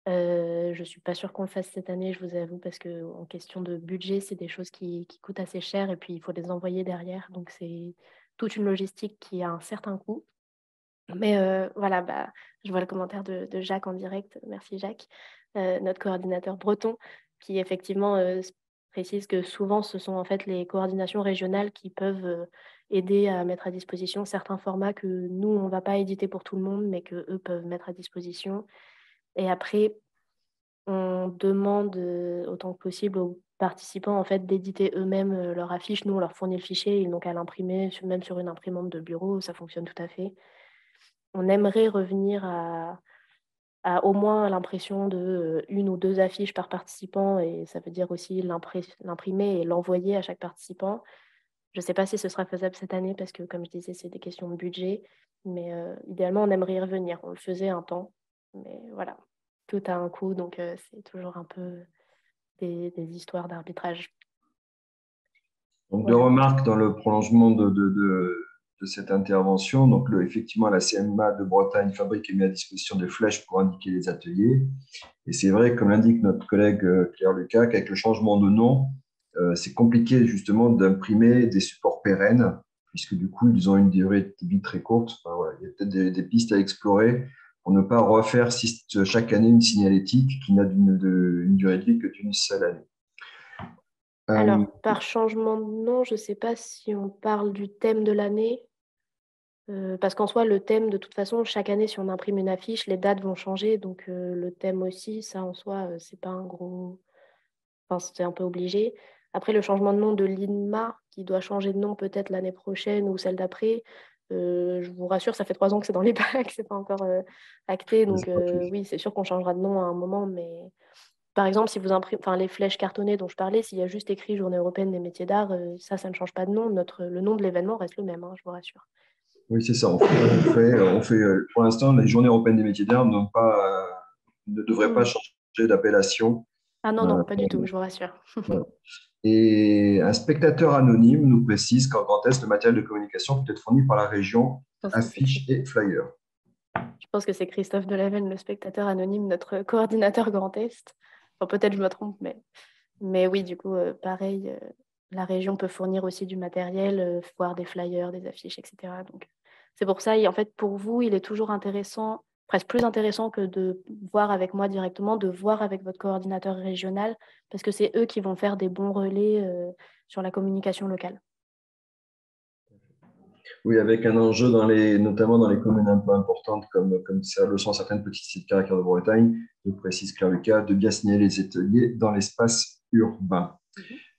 Je ne suis pas sûre qu'on le fasse cette année, je vous avoue, parce qu'en question de budget, c'est des choses qui coûtent assez cher et puis il faut les envoyer derrière. Donc, c'est toute une logistique qui a un certain coût. Mais voilà, je vois le commentaire de Jacques en direct. Merci Jacques, notre coordinateur breton, qui effectivement précise que souvent ce sont en fait les coordinations régionales qui peuvent aider à mettre à disposition certains formats que nous, on ne va pas éditer pour tout le monde, mais que eux peuvent mettre à disposition. Et après, on demande autant que possible aux participants en fait, d'éditer eux-mêmes leur affiche. Nous, on leur fournit le fichier, ils n'ont qu'à l'imprimer, même sur une imprimante de bureau, ça fonctionne tout à fait. On aimerait revenir à a au moins l'impression de une ou deux affiches par participant, et ça veut dire aussi l'imprimer et l'envoyer à chaque participant. Je ne sais pas si ce sera faisable cette année parce que, comme je disais, c'est des questions de budget. Mais idéalement, on aimerait y revenir. On le faisait un temps. Mais voilà, tout a un coût. Donc, c'est toujours un peu des histoires d'arbitrage. Donc, deux Voilà. remarques dans le prolongement de cette intervention. Donc, effectivement, la CMA de Bretagne fabrique et met à disposition des flèches pour indiquer les ateliers. Et c'est vrai, comme l'indique notre collègue Claire Lucas, qu'avec le changement de nom, c'est compliqué justement d'imprimer des supports pérennes, puisque du coup, ils ont une durée de vie très courte. Enfin, voilà, il y a peut-être des pistes à explorer pour ne pas refaire chaque année une signalétique qui n'a une durée de vie que d'une seule année. Alors, par changement de nom, je ne sais pas si on parle du thème de l'année. Parce qu'en soi, le thème, de toute façon, chaque année, si on imprime une affiche, les dates vont changer. Donc, le thème aussi, ça en soi, c'est pas un gros. Enfin, c'est un peu obligé. Après, le changement de nom de l'INMA, qui doit changer de nom peut-être l'année prochaine ou celle d'après, je vous rassure, ça fait 3 ans que c'est dans les bacs, c'est pas encore acté. Donc, oui, c'est sûr qu'on changera de nom à un moment. Mais par exemple, si vous imprimez, enfin, les flèches cartonnées dont je parlais, s'il y a juste écrit Journée européenne des métiers d'art, ça ne change pas de nom. Le nom de l'événement reste le même, hein, je vous rassure. Oui, c'est ça. Pour l'instant, les Journées européennes des métiers d'art ne devraient pas changer d'appellation. Ah non, non, pas du tout, je vous rassure. Voilà. Et un spectateur anonyme nous précise qu'en Grand Est, le matériel de communication peut être fourni par la région, affiches et flyers. Je pense que c'est Christophe Delaveine, le spectateur anonyme, notre coordinateur Grand Est. Enfin, peut-être je me trompe, mais oui, du coup, pareil, la région peut fournir aussi du matériel, voire des flyers, des affiches, etc. Donc, c'est pour ça, et en fait, pour vous, il est toujours intéressant, presque plus intéressant que de voir avec moi directement, de voir avec votre coordinateur régional, parce que c'est eux qui vont faire des bons relais sur la communication locale. Oui, avec un enjeu notamment dans les communes un peu importantes, comme ça le sont certaines petites cités de caractère de Bretagne, je précise Claire Lucas, de bien signaler les ateliers dans l'espace urbain.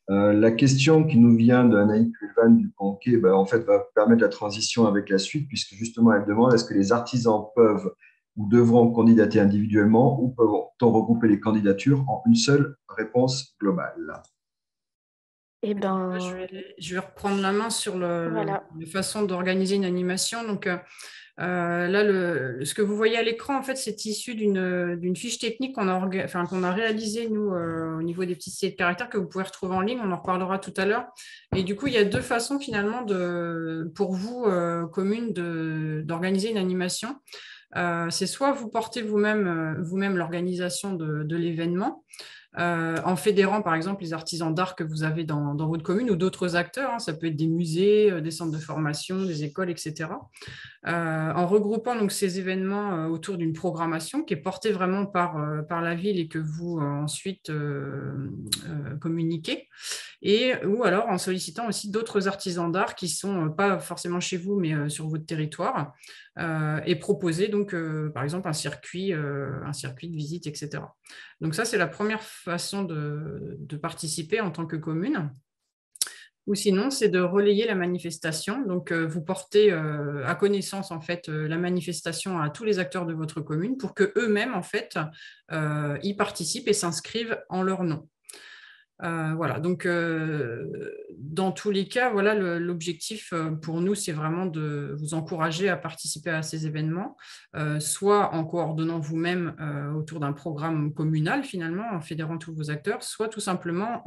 La question qui nous vient d'Anaïs Pulvan du Conquet, en fait, va permettre la transition avec la suite, puisque justement, elle demande est-ce que les artisans peuvent ou devront candidater individuellement ou peuvent-on regrouper les candidatures en une seule réponse globale? Eh ben, je vais reprendre la main sur voilà. la façon d'organiser une animation. Donc, là, ce que vous voyez à l'écran, en fait, c'est issu d'une fiche technique qu'on a réalisée, nous, au niveau des petites cités de caractères que vous pouvez retrouver en ligne. On en reparlera tout à l'heure. Et du coup, il y a deux façons, finalement, pour vous, communes, d'organiser une animation. C'est soit vous portez vous-même l'organisation de l'événement, en fédérant par exemple les artisans d'art que vous avez dans votre commune ou d'autres acteurs, hein, ça peut être des musées, des centres de formation, des écoles, etc. En regroupant donc ces événements autour d'une programmation qui est portée vraiment par la ville et que vous ensuite communiquez, ou alors en sollicitant aussi d'autres artisans d'art qui ne sont pas forcément chez vous mais sur votre territoire, et proposer donc par exemple un circuit de visite, etc. Donc ça, c'est la première façon de participer en tant que commune. Ou sinon, c'est de relayer la manifestation. Donc, vous portez à connaissance en fait la manifestation à tous les acteurs de votre commune pour que eux-mêmes en fait y participent et s'inscrivent en leur nom. Voilà, donc dans tous les cas, voilà, l'objectif pour nous, c'est vraiment de vous encourager à participer à ces événements, soit en coordonnant vous-même autour d'un programme communal finalement, en fédérant tous vos acteurs, soit tout simplement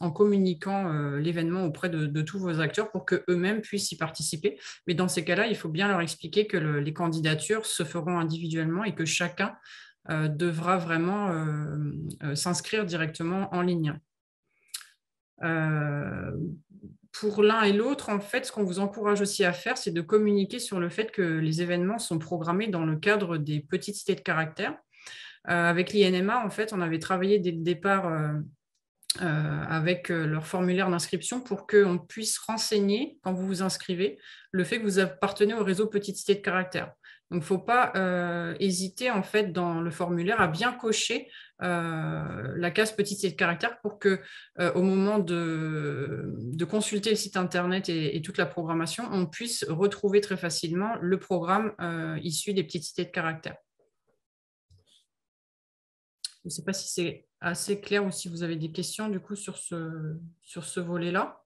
en communiquant l'événement auprès de tous vos acteurs pour qu'eux-mêmes puissent y participer. Mais dans ces cas-là, il faut bien leur expliquer que les candidatures se feront individuellement et que chacun devra vraiment s'inscrire directement en ligne. Pour l'un et l'autre, en fait, ce qu'on vous encourage aussi à faire, c'est de communiquer sur le fait que les événements sont programmés dans le cadre des petites cités de caractère. Avec l'INMA, en fait, on avait travaillé dès le départ avec leur formulaire d'inscription pour qu'on puisse renseigner, quand vous vous inscrivez, le fait que vous appartenez au réseau Petite Cité de Caractère. Donc, il ne faut pas hésiter, en fait, dans le formulaire à bien cocher la case Petite Cité de Caractère pour que, au moment de consulter le site Internet et toute la programmation, on puisse retrouver très facilement le programme issu des Petites Cités de Caractère. Je ne sais pas si c'est assez clair ou si vous avez des questions du coup sur ce volet-là.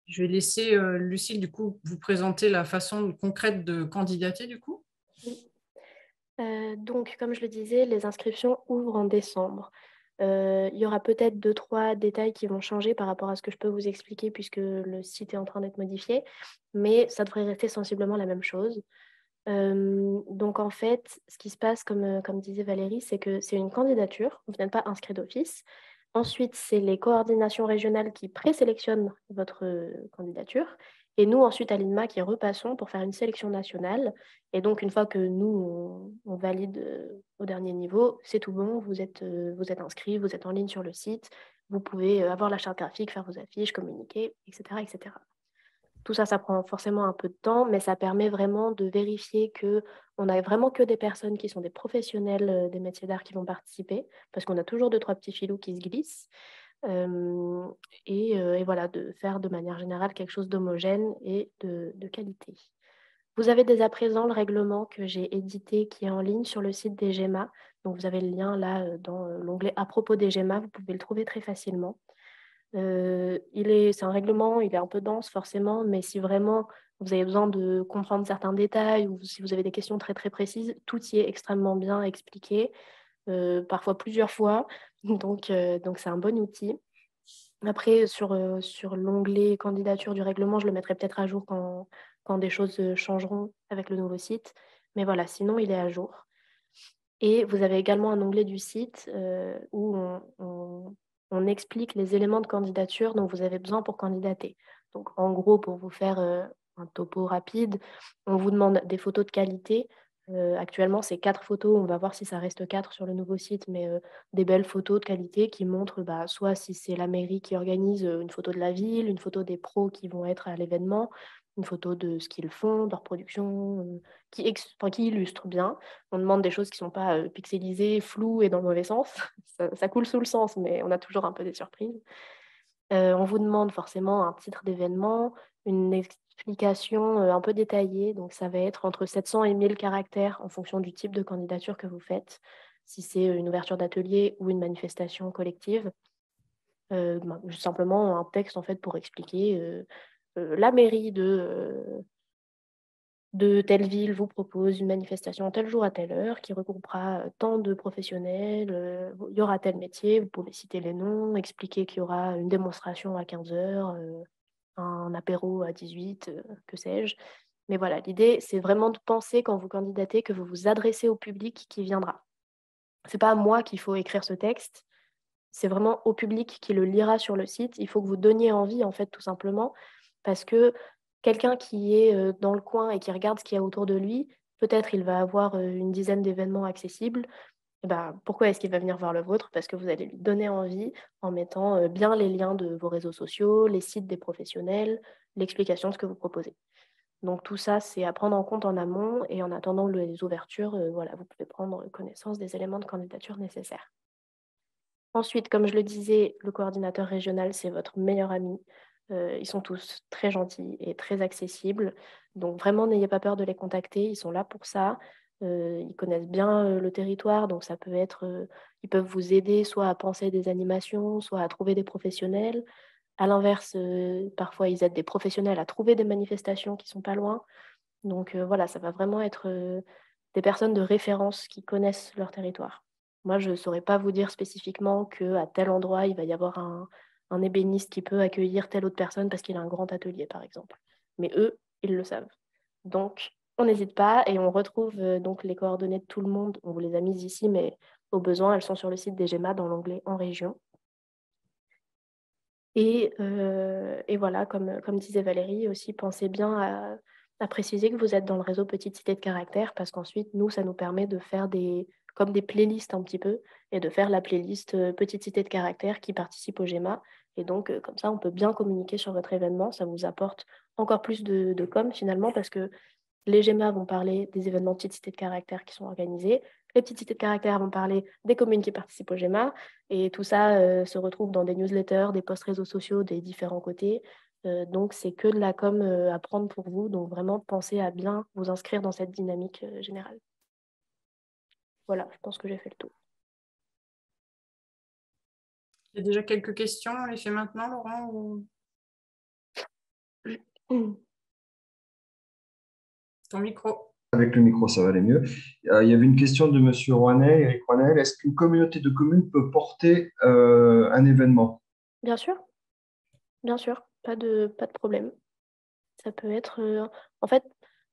Je vais laisser Lucille du coup vous présenter la façon concrète de candidater du coup. Oui. Donc, comme je le disais, les inscriptions ouvrent en décembre. Il y aura peut-être 2-3 détails qui vont changer par rapport à ce que je peux vous expliquer puisque le site est en train d'être modifié, mais ça devrait rester sensiblement la même chose. Donc, en fait, ce qui se passe, comme disait Valérie, c'est que c'est une candidature, vous n'êtes pas inscrit d'office. Ensuite, c'est les coordinations régionales qui présélectionnent votre candidature. Et nous, ensuite, à l'INMA, qui repassons pour faire une sélection nationale. Et donc, une fois que nous, on valide au dernier niveau, c'est tout bon, vous êtes inscrit, vous êtes en ligne sur le site, vous pouvez avoir la charte graphique, faire vos affiches, communiquer, etc., etc. Tout ça, ça prend forcément un peu de temps, mais ça permet vraiment de vérifier qu'on n'a vraiment que des personnes qui sont des professionnels des métiers d'art qui vont participer, parce qu'on a toujours 2-3 petits filous qui se glissent. Euh, et voilà, de faire de manière générale quelque chose d'homogène et de qualité. Vous avez dès à présent le règlement que j'ai édité qui est en ligne sur le site des GEMA. Donc vous avez le lien là dans l'onglet à propos des GEMA, vous pouvez le trouver très facilement. C'est un règlement, il est un peu dense forcément, mais si vraiment vous avez besoin de comprendre certains détails ou si vous avez des questions très très précises, tout y est extrêmement bien expliqué, parfois plusieurs fois. Donc c'est un bon outil. Après, sur l'onglet candidature du règlement, je le mettrai peut-être à jour quand des choses changeront avec le nouveau site. Mais voilà, sinon, il est à jour. Et vous avez également un onglet du site où on explique les éléments de candidature dont vous avez besoin pour candidater. Donc, en gros, pour vous faire un topo rapide, on vous demande des photos de qualité. Actuellement, c'est 4 photos. On va voir si ça reste 4 sur le nouveau site, mais des belles photos de qualité qui montrent soit si c'est la mairie qui organise une photo de la ville, une photo des pros qui vont être à l'événement, une photo de ce qu'ils font, de leur production, qui illustre bien. On demande des choses qui ne sont pas pixelisées, floues et dans le mauvais sens. Ça coule sous le sens, mais on a toujours un peu des surprises. On vous demande forcément un titre d'événement, une explication un peu détaillée. Donc, ça va être entre 700 et 1000 caractères en fonction du type de candidature que vous faites, si c'est une ouverture d'atelier ou une manifestation collective. Juste simplement un texte en fait pour expliquer la mairie de telle ville vous propose une manifestation tel jour à telle heure qui regroupera tant de professionnels, il y aura tel métier, vous pouvez citer les noms, expliquer qu'il y aura une démonstration à 15 heures, un apéro à 18, que sais-je. Mais voilà, l'idée, c'est vraiment de penser quand vous candidatez que vous vous adressez au public qui viendra. Ce n'est pas à moi qu'il faut écrire ce texte, c'est vraiment au public qui le lira sur le site. Il faut que vous donniez envie, en fait, tout simplement, parce que quelqu'un qui est dans le coin et qui regarde ce qu'il y a autour de lui, peut-être il va avoir une dizaine d'événements accessibles. Et ben, pourquoi est-ce qu'il va venir voir le vôtre? Parce que vous allez lui donner envie en mettant bien les liens de vos réseaux sociaux, les sites des professionnels, l'explication de ce que vous proposez. Donc tout ça, c'est à prendre en compte en amont et en attendant les ouvertures, voilà, vous pouvez prendre connaissance des éléments de candidature nécessaires. Ensuite, comme je le disais, le coordinateur régional, c'est votre meilleur ami. Ils sont tous très gentils et très accessibles. Donc vraiment, n'ayez pas peur de les contacter. Ils sont là pour ça. Ils connaissent bien le territoire. Donc ça peut être, ils peuvent vous aider soit à penser des animations, soit à trouver des professionnels. À l'inverse, parfois, ils aident des professionnels à trouver des manifestations qui ne sont pas loin. Donc voilà, ça va vraiment être des personnes de référence qui connaissent leur territoire. Moi, je ne saurais pas vous dire spécifiquement qu'à tel endroit, il va y avoir un ébéniste qui peut accueillir telle autre personne parce qu'il a un grand atelier, par exemple. Mais eux, ils le savent. Donc, on n'hésite pas et on retrouve donc les coordonnées de tout le monde. On vous les a mises ici, mais au besoin, elles sont sur le site des GEMA dans l'onglet En région. Et voilà, comme disait Valérie, aussi pensez bien à préciser que vous êtes dans le réseau Petite Cité de Caractère, parce qu'ensuite, nous, ça nous permet de faire comme des playlists un petit peu, et de faire la playlist Petite Cité de Caractère qui participe au GEMA. Et donc, comme ça, on peut bien communiquer sur votre événement. Ça vous apporte encore plus de com finalement, parce que les GEMA vont parler des événements Petites Cités de Caractère qui sont organisés. Les Petites Cités de Caractère vont parler des communes qui participent au GEMA. Et tout ça se retrouve dans des newsletters, des posts réseaux sociaux des différents côtés. Donc, c'est que de la com à prendre pour vous. Donc, vraiment, pensez à bien vous inscrire dans cette dynamique générale. Voilà, je pense que j'ai fait le tour. Il y a déjà quelques questions. On les fait maintenant, Laurent ou... Ton micro. Avec le micro, ça va aller mieux. Il y avait une question de M. Rouanel, Eric Rouanel. Est-ce qu'une communauté de communes peut porter un événement? Bien sûr, pas de problème. Ça peut être, en fait,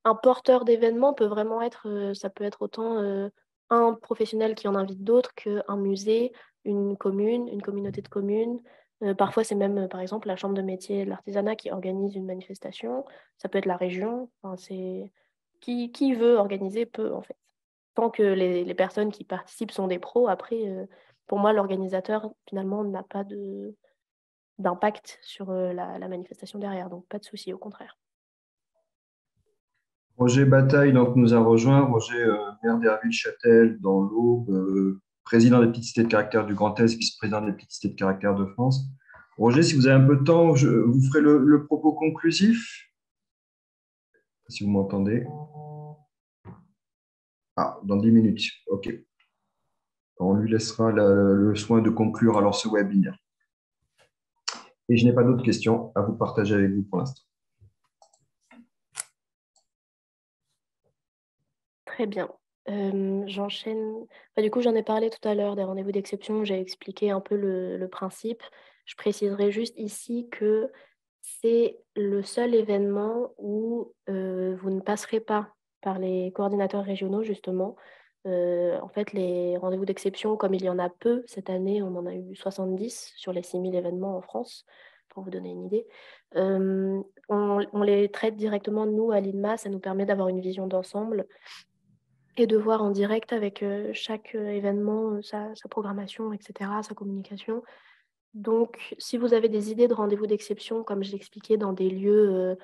un porteur d'événements peut vraiment être, ça peut être autant un professionnel qui en invite d'autres qu'un musée, une commune, une communauté de communes. Parfois, c'est même, par exemple, la chambre de métier et de l'artisanat qui organise une manifestation. Ça peut être la région. Enfin, c'est qui veut organiser peut, en fait. Tant que les personnes qui participent sont des pros, après, pour moi, l'organisateur, finalement, n'a pas d'impact sur la manifestation derrière. Donc, pas de souci, au contraire. Roger Bataille donc, nous a rejoint. Roger, maire d'Herville-Châtel dans l'Aube, président des petites cités de caractère du Grand Est, vice-président des petites cités de caractère de France. Roger, si vous avez un peu de temps, vous ferez le propos conclusif. Si vous m'entendez. Ah, dans 10 minutes. OK. On lui laissera le soin de conclure alors ce webinaire. Et je n'ai pas d'autres questions à vous partager avec vous pour l'instant. Très bien. J'enchaîne. Du coup, j'en ai parlé tout à l'heure des rendez-vous d'exception. J'ai expliqué un peu le principe. Je préciserai juste ici que c'est le seul événement où vous ne passerez pas par les coordinateurs régionaux, justement. En fait, les rendez-vous d'exception, comme il y en a peu, cette année, on en a eu 70 sur les 6000 événements en France, pour vous donner une idée. On les traite directement, nous, à l'INMA. Ça nous permet d'avoir une vision d'ensemble et de voir en direct avec chaque événement, sa programmation, etc., sa communication. Donc, si vous avez des idées de rendez-vous d'exception, comme je l'expliquais, dans des lieux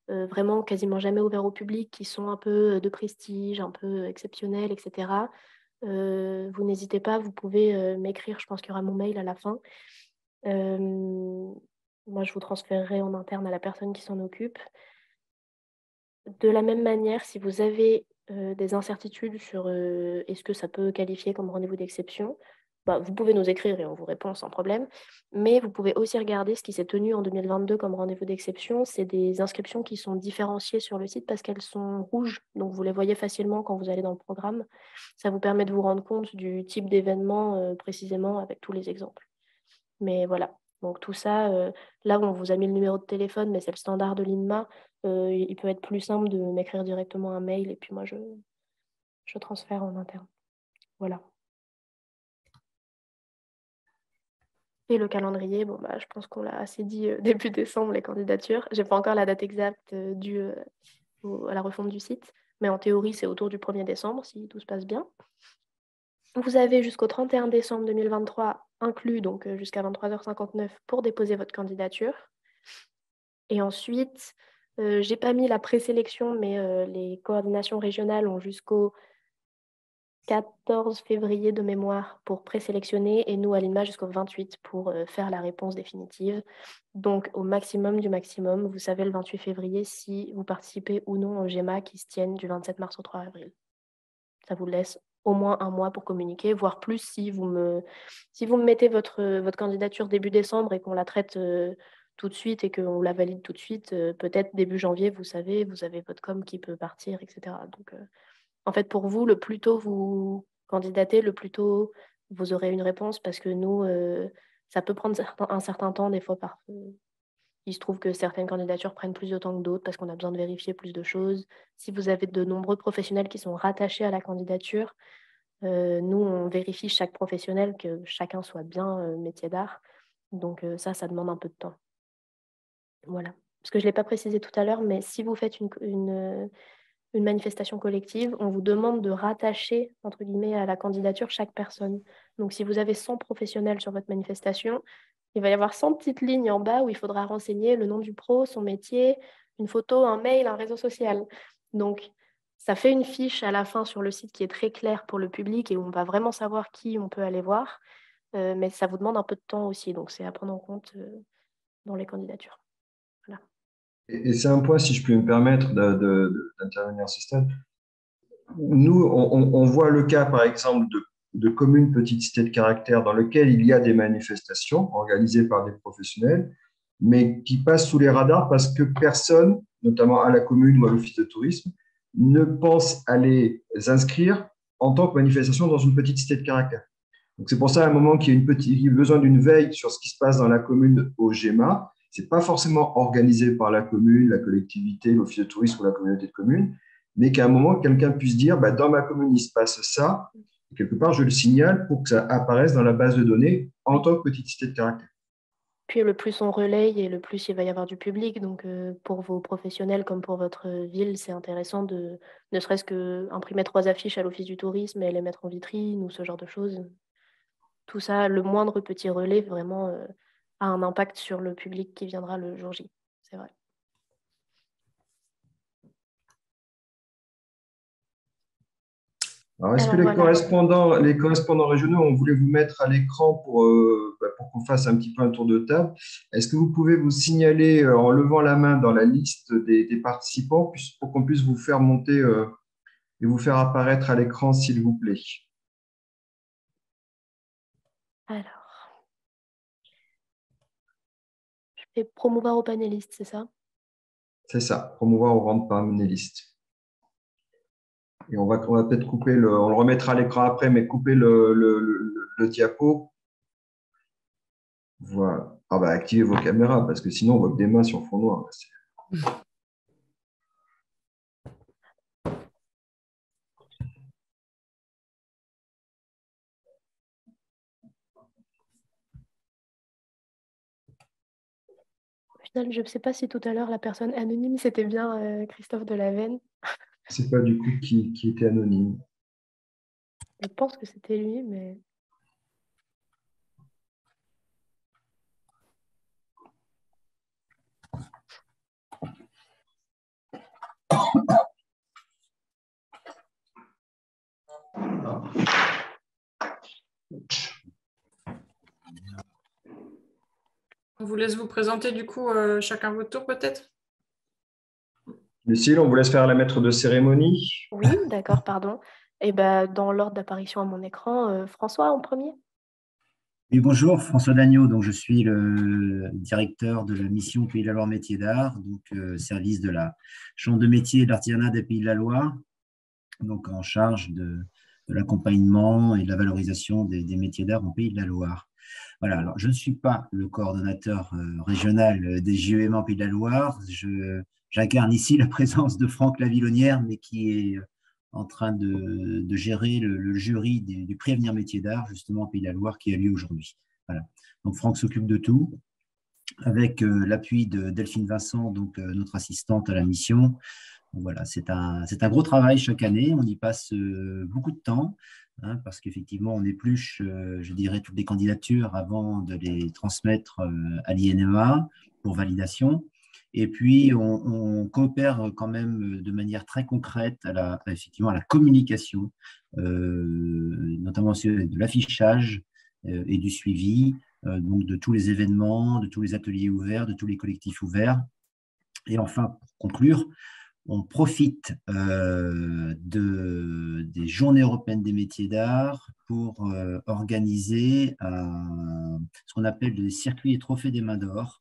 vraiment quasiment jamais ouverts au public, qui sont un peu de prestige, un peu exceptionnels, etc., vous n'hésitez pas, vous pouvez m'écrire, je pense qu'il y aura mon mail à la fin. Moi, je vous transférerai en interne à la personne qui s'en occupe. De la même manière, si vous avez des incertitudes sur est-ce que ça peut qualifier comme rendez-vous d'exception, vous pouvez nous écrire et on vous répond sans problème. Mais vous pouvez aussi regarder ce qui s'est tenu en 2022 comme rendez-vous d'exception. C'est des inscriptions qui sont différenciées sur le site parce qu'elles sont rouges. Donc, vous les voyez facilement quand vous allez dans le programme. Ça vous permet de vous rendre compte du type d'événement précisément avec tous les exemples. Mais voilà. Donc tout ça, là où on vous a mis le numéro de téléphone, mais c'est le standard de l'INMA, il peut être plus simple de m'écrire directement un mail et puis moi je transfère en interne. Voilà. Et le calendrier, je pense qu'on l'a assez dit début décembre, les candidatures. Je n'ai pas encore la date exacte due à la refonte du site, mais en théorie, c'est autour du 1er décembre si tout se passe bien. Vous avez jusqu'au 31 décembre 2023 inclus, donc jusqu'à 23h59 pour déposer votre candidature. Et ensuite, je n'ai pas mis la présélection, mais les coordinations régionales ont jusqu'au 14 février de mémoire pour présélectionner et nous, à l'INMA, jusqu'au 28 pour faire la réponse définitive. Donc, au maximum du maximum, vous savez le 28 février si vous participez ou non au GEMA qui se tiennent du 27 mars au 3 avril. Ça vous laisse au moins un mois pour communiquer, voire plus si vous me mettez votre candidature début décembre et qu'on la traite tout de suite et qu'on la valide tout de suite, peut-être début janvier, vous savez, vous avez votre com qui peut partir, etc. Donc, en fait, pour vous, le plus tôt vous candidatez, le plus tôt vous aurez une réponse parce que nous, ça peut prendre un certain temps, des fois, il se trouve que certaines candidatures prennent plus de temps que d'autres parce qu'on a besoin de vérifier plus de choses. Si vous avez de nombreux professionnels qui sont rattachés à la candidature, nous, on vérifie chaque professionnel que chacun soit bien métier d'art. Donc ça demande un peu de temps. Voilà. Parce que je ne l'ai pas précisé tout à l'heure, mais si vous faites une manifestation collective, on vous demande de rattacher, entre guillemets, à la candidature chaque personne. Donc si vous avez 100 professionnels sur votre manifestation, il va y avoir 100 petites lignes en bas où il faudra renseigner le nom du pro, son métier, une photo, un mail, un réseau social. Donc, ça fait une fiche à la fin sur le site qui est très claire pour le public et où on va vraiment savoir qui on peut aller voir. Mais ça vous demande un peu de temps aussi. Donc, c'est à prendre en compte dans les candidatures. Voilà. Et c'est un point, si je puis me permettre d'intervenir à ce stade. Nous, on voit le cas, par exemple, de communes petites cités de caractère dans lesquelles il y a des manifestations organisées par des professionnels, mais qui passent sous les radars parce que personne, notamment à la commune ou à l'office de tourisme, ne pense à les inscrire en tant que manifestation dans une petite cité de caractère. Donc c'est pour ça, à un moment, qu'il y a besoin d'une veille sur ce qui se passe dans la commune au GEMA. Ce n'est pas forcément organisé par la commune, la collectivité, l'office de tourisme ou la communauté de communes, mais qu'à un moment, quelqu'un puisse dire, bah, dans ma commune, il se passe ça, et quelque part, je le signale pour que ça apparaisse dans la base de données en tant que petite cité de caractère. Puis le plus on relaye et le plus il va y avoir du public. Donc pour vos professionnels comme pour votre ville, c'est intéressant de ne serait-ce que imprimer 3 affiches à l'office du tourisme et les mettre en vitrine ou ce genre de choses. Tout ça, le moindre petit relais vraiment a un impact sur le public qui viendra le jour J. C'est vrai. Alors, est-ce que Alors voilà. les correspondants régionaux, on voulait vous mettre à l'écran pour qu'on fasse un petit peu un tour de table. Est-ce que vous pouvez vous signaler en levant la main dans la liste des participants pour qu'on puisse vous faire monter et vous faire apparaître à l'écran, s'il vous plaît? Alors, je fais promouvoir aux panélistes, c'est ça? C'est ça, promouvoir au rang de panélistes. Et on va peut-être couper on le remettra à l'écran après, mais couper le diapo. Voilà. Ah bah, activez vos caméras, parce que sinon, on voit que des mains sur fond noir. Au final, je ne sais pas si tout à l'heure, la personne anonyme, c'était bien Christophe Delaveine. Je ne sais pas du coup qui était anonyme. Je pense que c'était lui, mais... On vous laisse vous présenter du coup chacun votre tour peut-être. Lucille, on vous laisse faire la maître de cérémonie. Oui, d'accord, pardon. Et ben, dans l'ordre d'apparition à mon écran, François en premier. Oui, bonjour, François Dagneau. Donc, je suis le directeur de la mission Pays de la Loire Métiers d'Art, donc service de la Chambre de métiers et de l'artisanat des Pays de la Loire, donc en charge de l'accompagnement et de la valorisation des métiers d'art en Pays de la Loire. Voilà, alors je ne suis pas le coordonnateur régional des JEMA en Pays de la Loire. J'incarne ici la présence de Franck Lavillonnière, mais qui est en train de gérer le jury du prix Avenir Métiers d'Art, justement, en Pays de la Loire, qui a lieu aujourd'hui. Voilà. Donc, Franck s'occupe de tout, avec l'appui de Delphine Vincent, donc notre assistante à la mission. Donc, voilà, c'est un gros travail chaque année. On y passe beaucoup de temps, hein, parce qu'effectivement, on épluche, je dirais, toutes les candidatures avant de les transmettre à l'INMA pour validation. Et puis, on coopère quand même de manière très concrète effectivement à la communication, notamment de l'affichage et du suivi, donc de tous les événements, de tous les ateliers ouverts, de tous les collectifs ouverts. Et enfin, pour conclure, on profite des Journées européennes des métiers d'art pour organiser ce qu'on appelle des circuits et trophées des mains d'or,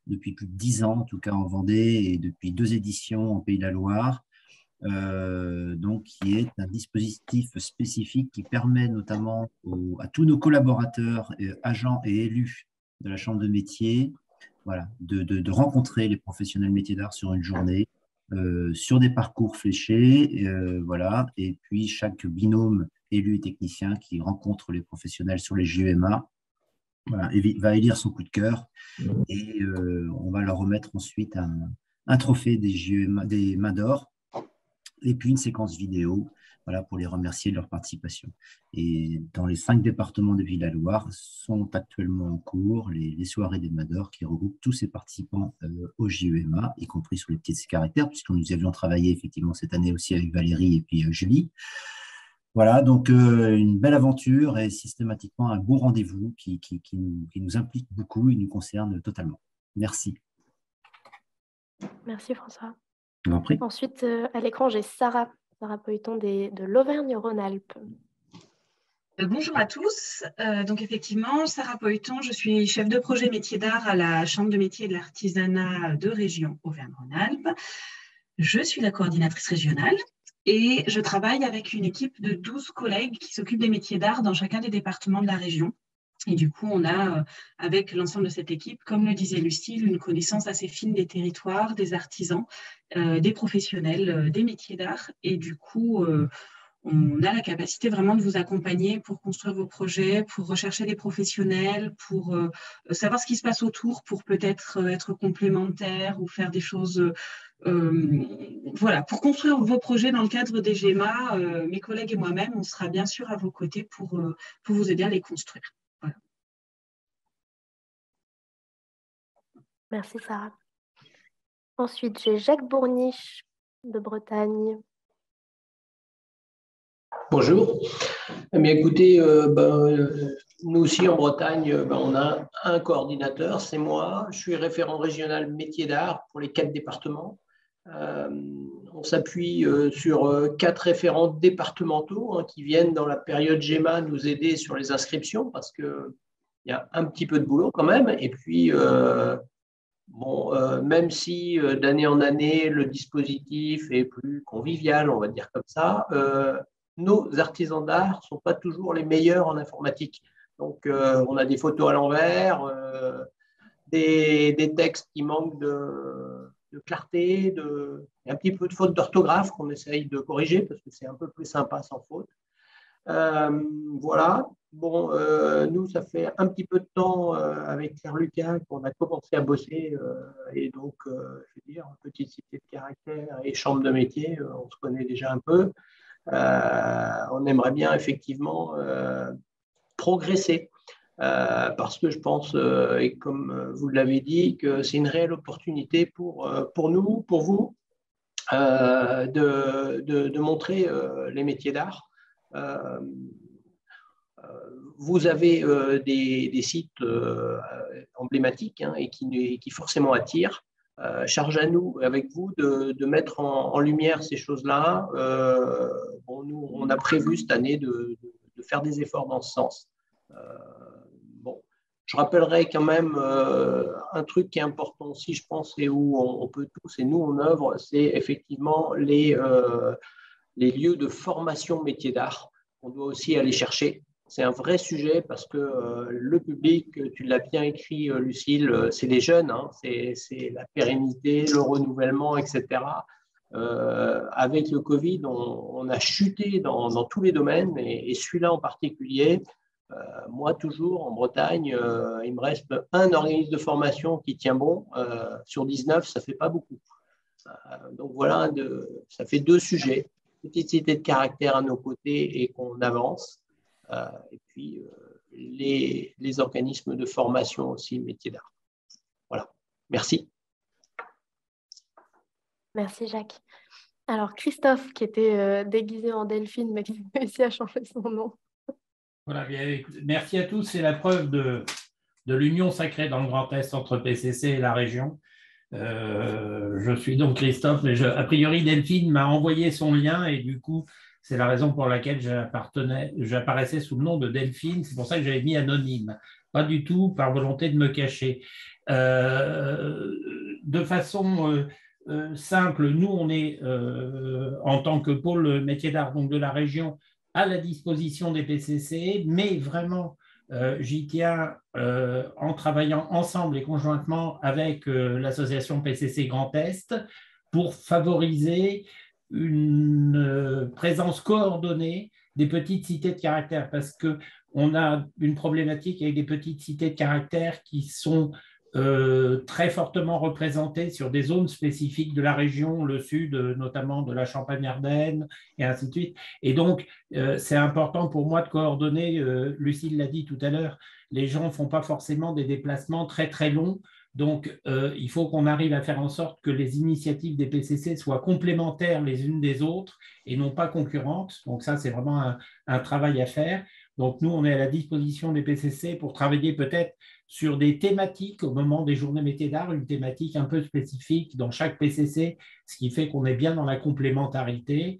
depuis plus de 10 ans, en tout cas en Vendée, et depuis 2 éditions en Pays de la Loire, donc qui est un dispositif spécifique qui permet notamment à tous nos collaborateurs, agents et élus de la Chambre de métier, voilà, de rencontrer les professionnels métiers d'art sur une journée, sur des parcours fléchés, voilà, et puis chaque binôme élu et technicien qui rencontre les professionnels sur les JEMA, voilà, va élire son coup de cœur et on va leur remettre ensuite un trophée des mains d'or et puis une séquence vidéo, voilà, pour les remercier de leur participation. Et dans les 5 départements de Pays de la Loire sont actuellement en cours les soirées des mains d'or qui regroupent tous ces participants au JEMA, y compris sur les petits caractères, puisque nous avions travaillé effectivement cette année aussi avec Valérie et puis Julie. Voilà, donc une belle aventure et systématiquement un beau rendez-vous qui nous implique beaucoup et nous concerne totalement. Merci. Merci François. Je vous en prie. Ensuite, à l'écran, j'ai Sarah Poyton de l'Auvergne-Rhône-Alpes. Bonjour à tous. Donc effectivement, Sarah Poyton, je suis chef de projet métier d'art à la Chambre de métiers et de l'artisanat de région Auvergne-Rhône-Alpes. Je suis la coordinatrice régionale et je travaille avec une équipe de 12 collègues qui s'occupent des métiers d'art dans chacun des départements de la région. Et du coup, on a, avec l'ensemble de cette équipe, comme le disait Lucille, une connaissance assez fine des territoires, des artisans, des professionnels, des métiers d'art. Et du coup, on a la capacité vraiment de vous accompagner pour construire vos projets, pour rechercher des professionnels, pour savoir ce qui se passe autour, pour peut-être être complémentaires ou faire des choses. Voilà, pour construire vos projets dans le cadre des GEMA, mes collègues et moi-même, on sera bien sûr à vos côtés pour vous aider à les construire. Voilà. Merci Sarah. Ensuite, j'ai Jacques Bourniche de Bretagne. Bonjour. Eh bien, écoutez, nous aussi en Bretagne, on a un coordinateur, c'est moi. Je suis référent régional métier d'art pour les 4 départements. On s'appuie sur 4 référents départementaux qui viennent dans la période GEMA nous aider sur les inscriptions parce qu'il y a un petit peu de boulot quand même. Et puis, même si d'année en année, le dispositif est plus convivial, on va dire comme ça, nos artisans d'art ne sont pas toujours les meilleurs en informatique. Donc, on a des photos à l'envers, des textes qui manquent de clarté, un petit peu de faute d'orthographe qu'on essaye de corriger parce que c'est un peu plus sympa sans faute. Voilà. Bon, nous, ça fait un petit peu de temps avec Claire Lucas qu'on a commencé à bosser et donc, je veux dire, petite cité de caractère et chambre de métier, on se connaît déjà un peu. On aimerait bien effectivement progresser parce que je pense, et comme vous l'avez dit, que c'est une réelle opportunité pour nous, pour vous, de montrer les métiers d'art. Vous avez des sites emblématiques et qui forcément attirent. Charge à nous, avec vous, de mettre en lumière ces choses-là. Nous, on a prévu cette année de faire des efforts dans ce sens. Je rappellerai quand même un truc qui est important aussi, je pense, et où on peut tous, et nous, on œuvre, c'est effectivement les lieux de formation métier d'art. On doit aussi aller chercher. C'est un vrai sujet parce que le public, tu l'as bien écrit, Lucille, c'est les jeunes, c'est la pérennité, le renouvellement, etc. Avec le Covid, on a chuté dans tous les domaines et celui-là en particulier. Moi, toujours en Bretagne, il me reste un organisme de formation qui tient bon. Sur 19, ça ne fait pas beaucoup. Donc voilà, ça fait 2 sujets. Petite cité de caractère à nos côtés et qu'on avance. Et puis les organismes de formation aussi, métiers d'art. Voilà, merci. Merci Jacques. Alors Christophe, qui était déguisé en Delphine, mais qui a réussi à changer son nom. Voilà, bien, merci à tous. C'est la preuve de l'union sacrée dans le Grand Est entre PCC et la région. Je suis donc Christophe, mais a priori Delphine m'a envoyé son lien et du coup, c'est la raison pour laquelle j'apparaissais sous le nom de Delphine. C'est pour ça que j'avais mis anonyme. Pas du tout par volonté de me cacher. De façon simple, nous, on est en tant que pôle métier d'art donc de la région à la disposition des PCC, mais vraiment, j'y tiens en travaillant ensemble et conjointement avec l'association PCC Grand Est pour favoriser une présence coordonnée des petites cités de caractère, parce qu'on a une problématique avec des petites cités de caractère qui sont très fortement représentées sur des zones spécifiques de la région, le sud, notamment de la Champagne-Ardenne, et ainsi de suite. Et donc, c'est important pour moi de coordonner, Lucille l'a dit tout à l'heure, les gens ne font pas forcément des déplacements très très longs, donc il faut qu'on arrive à faire en sorte que les initiatives des PCC soient complémentaires les unes des autres et non pas concurrentes. Donc ça, c'est vraiment un travail à faire. Donc, nous, on est à la disposition des PCC pour travailler peut-être sur des thématiques au moment des journées métiers d'art, une thématique un peu spécifique dans chaque PCC, ce qui fait qu'on est bien dans la complémentarité.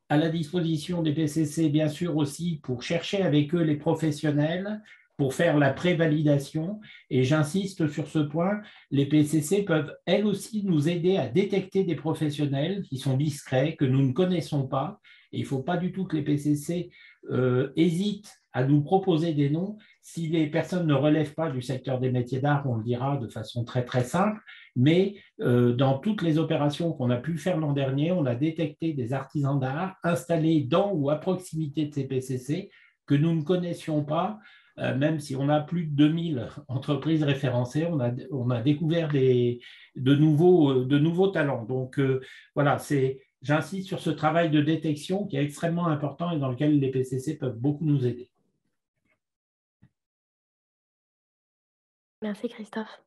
À la disposition des PCC, bien sûr, aussi pour chercher avec eux les professionnels, pour faire la prévalidation. Et j'insiste sur ce point, les PCC peuvent, elles aussi, nous aider à détecter des professionnels qui sont discrets, que nous ne connaissons pas. Et il ne faut pas du tout que les PCC hésitent à nous proposer des noms. Si les personnes ne relèvent pas du secteur des métiers d'art, on le dira de façon très, très simple. Mais dans toutes les opérations qu'on a pu faire l'an dernier, on a détecté des artisans d'art installés dans ou à proximité de ces PCC que nous ne connaissions pas. Même si on a plus de 2000 entreprises référencées, on a découvert de nouveaux talents. Donc, voilà, j'insiste sur ce travail de détection qui est extrêmement important et dans lequel les PCC peuvent beaucoup nous aider. Merci Christophe.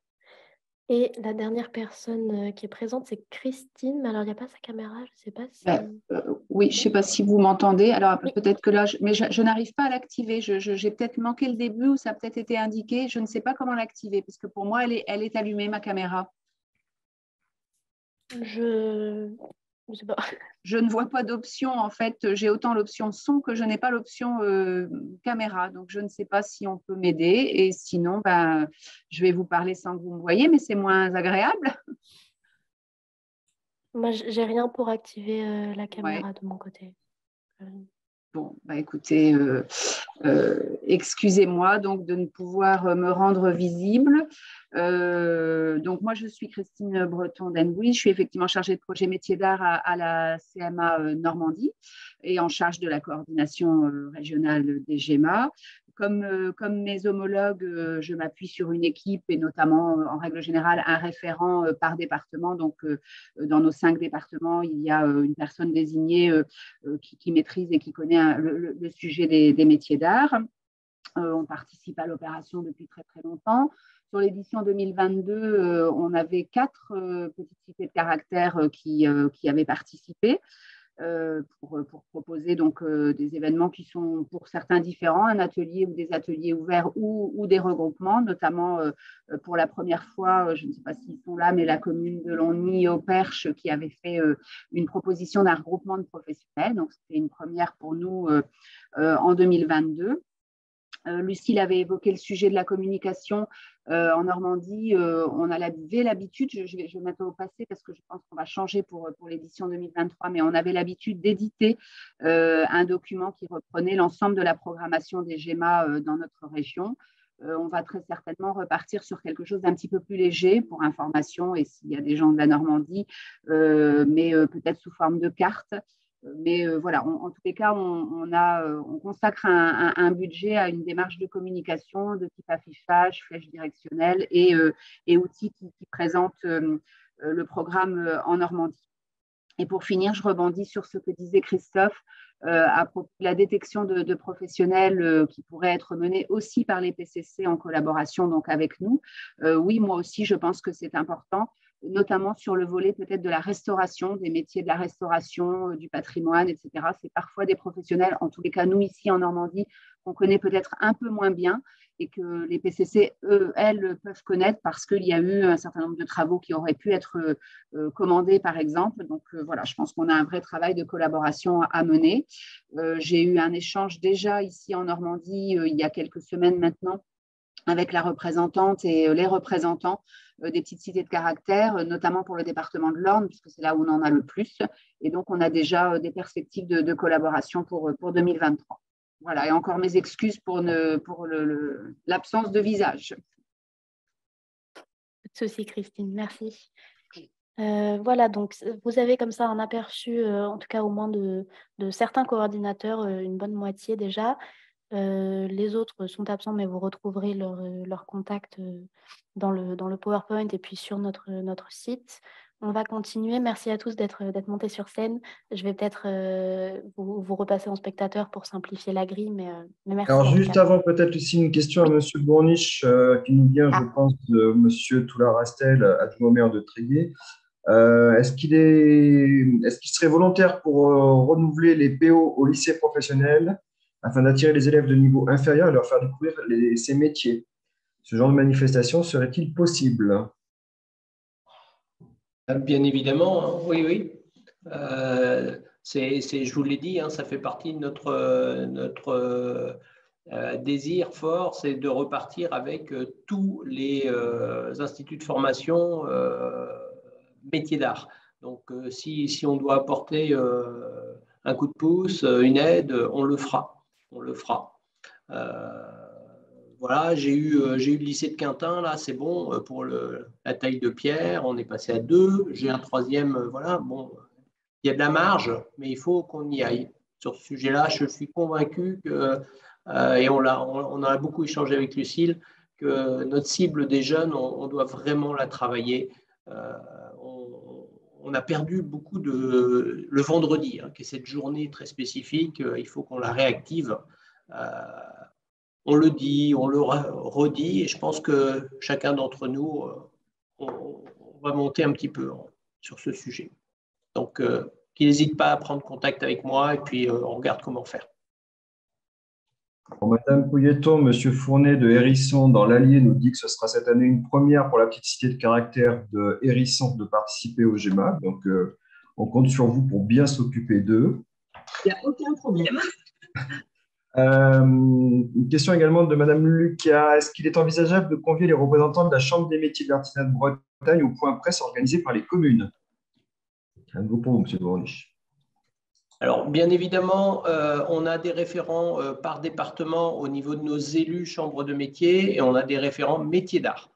Et la dernière personne qui est présente, c'est Christine. Mais alors, il n'y a pas sa caméra, je ne sais pas si… Oui, je ne sais pas si vous m'entendez. Alors, peut-être que là, mais je n'arrive pas à l'activer. J'ai peut-être manqué le début ou ça a peut-être été indiqué. Je ne sais pas comment l'activer parce que pour moi, elle est allumée, ma caméra. Je ne sais pas. Je ne vois pas d'option. En fait, j'ai autant l'option son que je n'ai pas l'option caméra. Donc, je ne sais pas si on peut m'aider. Et sinon, je vais vous parler sans que vous me voyez, mais c'est moins agréable. Moi, je n'ai rien pour activer la caméra de mon côté. Bon, écoutez, excusez-moi donc de ne pouvoir me rendre visible. Donc, moi, je suis Christine Breton-Denbouy. Je suis effectivement chargée de projet métier d'art à la CMA Normandie et en charge de la coordination régionale des GEMA. Comme mes homologues, je m'appuie sur une équipe et notamment, en règle générale, un référent par département. Donc, dans nos 5 départements, il y a une personne désignée qui maîtrise et qui connaît le sujet des métiers d'art. On participe à l'opération depuis très, très longtemps. Sur l'édition 2022, on avait 4 petites cités de caractère qui avaient participé. Pour proposer donc des événements qui sont pour certains différents, un atelier ou des ateliers ouverts ou des regroupements, notamment pour la première fois, je ne sais pas s'ils sont là, mais la commune de Longny au Perche qui avait fait une proposition d'un regroupement de professionnels. Donc, c'était une première pour nous en 2022. Lucille avait évoqué le sujet de la communication en Normandie. On avait l'habitude, je vais mettre au passé parce que je pense qu'on va changer pour l'édition 2023, mais on avait l'habitude d'éditer un document qui reprenait l'ensemble de la programmation des GEMA dans notre région. On va très certainement repartir sur quelque chose d'un petit peu plus léger pour information et s'il y a des gens de la Normandie, mais peut-être sous forme de carte. Mais voilà, en tous les cas, on consacre un budget à une démarche de communication de type affichage, flèche directionnelle et outils qui présentent le programme en Normandie. Et pour finir, je rebondis sur ce que disait Christophe à propos de la détection de professionnels qui pourraient être menés aussi par les PCC en collaboration donc avec nous. Oui, moi aussi, je pense que c'est important, notamment sur le volet peut-être de la restauration, des métiers de la restauration, du patrimoine, etc. C'est parfois des professionnels, en tous les cas nous ici en Normandie, qu'on connaît peut-être un peu moins bien et que les PCC, elles, peuvent connaître parce qu'il y a eu un certain nombre de travaux qui auraient pu être commandés, par exemple. Donc voilà, je pense qu'on a un vrai travail de collaboration à mener. J'ai eu un échange déjà ici en Normandie il y a quelques semaines maintenant avec la représentante et les représentants des petites cités de caractère, notamment pour le département de l'Orne, puisque c'est là où on en a le plus. Et donc, on a déjà des perspectives de collaboration pour 2023. Voilà, et encore mes excuses pour l'absence de visage. Pas de souci, Christine, merci. Voilà, donc vous avez comme ça un aperçu, en tout cas au moins de certains coordinateurs, une bonne moitié déjà. Les autres sont absents, mais vous retrouverez leur contact dans le PowerPoint et puis sur notre site. On va continuer. Merci à tous d'être montés sur scène. Je vais peut-être vous repasser en spectateur pour simplifier la grille, mais merci. Alors, juste avant, peut-être aussi une question à M. Bourniche qui nous vient, je pense, de M. Toula-Rastel, adjoint au maire de Tréguier. Est-ce qu'il serait volontaire pour renouveler les PO au lycée professionnel afin d'attirer les élèves de niveau inférieur et leur faire découvrir ces métiers. Ce genre de manifestation serait-il possible? Bien évidemment, hein, oui, oui. Je vous l'ai dit, hein, ça fait partie de notre désir fort, c'est de repartir avec tous les instituts de formation métiers d'art. Donc, si on doit apporter un coup de pouce, une aide, on le fera. On le fera. Voilà, j'ai eu le lycée de Quintin, là, c'est bon pour la taille de pierre, on est passé à 2. J'ai un 3e, voilà, bon, il y a de la marge, mais il faut qu'on y aille. Sur ce sujet-là, je suis convaincu que, et on a beaucoup échangé avec Lucille, que notre cible des jeunes, on doit vraiment la travailler. On a perdu beaucoup le vendredi, hein, qui est cette journée très spécifique, il faut qu'on la réactive. On le dit, on le redit, et je pense que chacun d'entre nous, on va monter un petit peu sur ce sujet. Donc, qu'il n'hésite pas à prendre contact avec moi, et puis on regarde comment faire. Bon, Madame Pouilleton, Monsieur Fournet de Hérisson dans l'Allier nous dit que ce sera cette année une première pour la petite cité de caractère de Hérisson de participer au GEMA. Donc, on compte sur vous pour bien s'occuper d'eux. Il n'y a aucun problème. Une question également de Madame Lucas. Est-ce qu'il est envisageable de convier les représentants de la Chambre des métiers de l'artisanat de Bretagne au point presse organisé par les communes? Un nouveau pour vous, Monsieur Bourniche. Alors, bien évidemment, on a des référents par département au niveau de nos élus chambres de métiers, et on a des référents métiers d'art.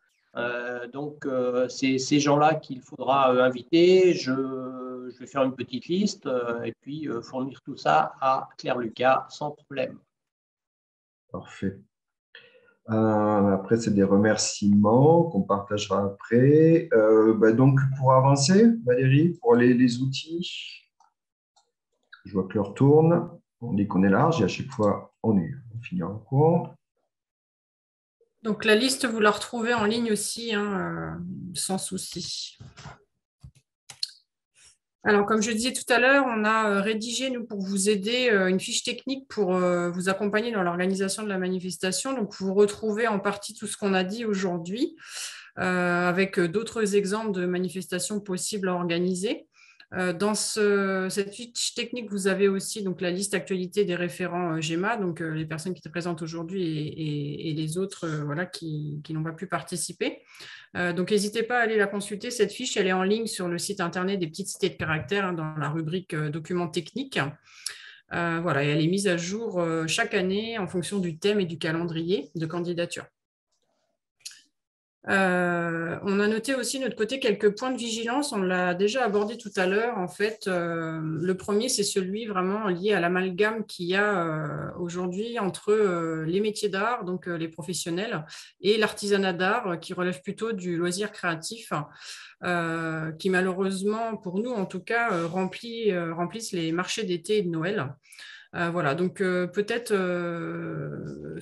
Donc, c'est ces gens-là qu'il faudra inviter. Je vais faire une petite liste et puis fournir tout ça à Claire Lucas sans problème. Parfait. Après, c'est des remerciements qu'on partagera après. Donc, pour avancer, Valérie, pour les outils, je vois que l'heure tourne. On dit qu'on est large et à chaque fois, on finit en cours. Donc, la liste, vous la retrouvez en ligne aussi, hein, sans souci. Alors, comme je disais tout à l'heure, on a rédigé, nous, pour vous aider, une fiche technique pour vous accompagner dans l'organisation de la manifestation. Donc, vous retrouvez en partie tout ce qu'on a dit aujourd'hui, avec d'autres exemples de manifestations possibles à organiser. Dans cette fiche technique, vous avez aussi donc, la liste actualité des référents GEMA, donc les personnes qui étaient présentes aujourd'hui et les autres voilà, qui n'ont pas pu participer. Donc, n'hésitez pas à aller la consulter. Cette fiche, elle est en ligne sur le site internet des petites cités de caractère, hein, dans la rubrique documents techniques. Voilà, et elle est mise à jour chaque année en fonction du thème et du calendrier de candidature. On a noté aussi de notre côté quelques points de vigilance, on l'a déjà abordé tout à l'heure. En fait, le premier, c'est celui vraiment lié à l'amalgame qu'il y a aujourd'hui entre les métiers d'art, donc les professionnels, et l'artisanat d'art qui relève plutôt du loisir créatif, qui malheureusement, pour nous en tout cas, remplissent les marchés d'été et de Noël. Voilà, donc peut-être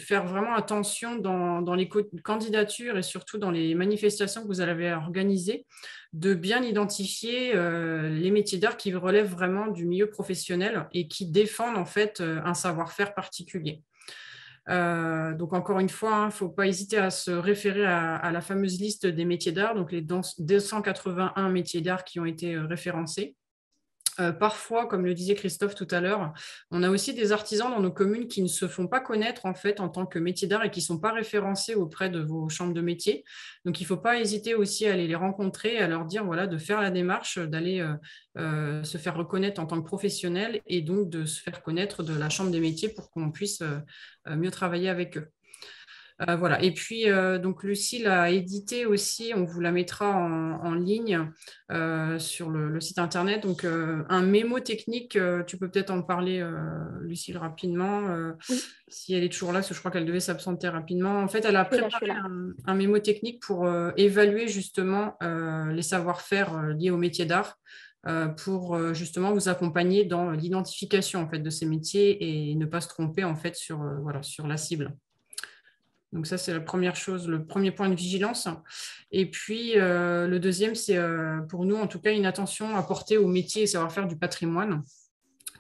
faire vraiment attention dans les candidatures et surtout dans les manifestations que vous allez organiser, de bien identifier les métiers d'art qui relèvent vraiment du milieu professionnel et qui défendent en fait un savoir-faire particulier. Donc encore une fois, il ne faut pas hésiter à se référer à la fameuse liste des métiers d'art, donc les 281 métiers d'art qui ont été référencés. Parfois, comme le disait Christophe tout à l'heure, on a aussi des artisans dans nos communes qui ne se font pas connaître en fait en tant que métiers d'art et qui ne sont pas référencés auprès de vos chambres de métiers. Donc, il ne faut pas hésiter aussi à aller les rencontrer, à leur dire voilà, de faire la démarche, d'aller se faire reconnaître en tant que professionnel et donc de se faire connaître de la chambre des métiers pour qu'on puisse mieux travailler avec eux. Voilà. Et puis, donc Lucille a édité aussi, on vous la mettra en ligne sur le site internet, donc un mémo technique, tu peux peut-être en parler, Lucille, rapidement, oui. Si elle est toujours là, parce que je crois qu'elle devait s'absenter rapidement. En fait, elle a préparé un mémo technique pour évaluer justement les savoir-faire liés au métier d'art, pour justement vous accompagner dans l'identification en fait, de ces métiers et ne pas se tromper en fait, sur la cible. Donc ça, c'est la première chose, le premier point de vigilance. Et puis, le deuxième, c'est pour nous, en tout cas, une attention à porter au métier et savoir-faire du patrimoine.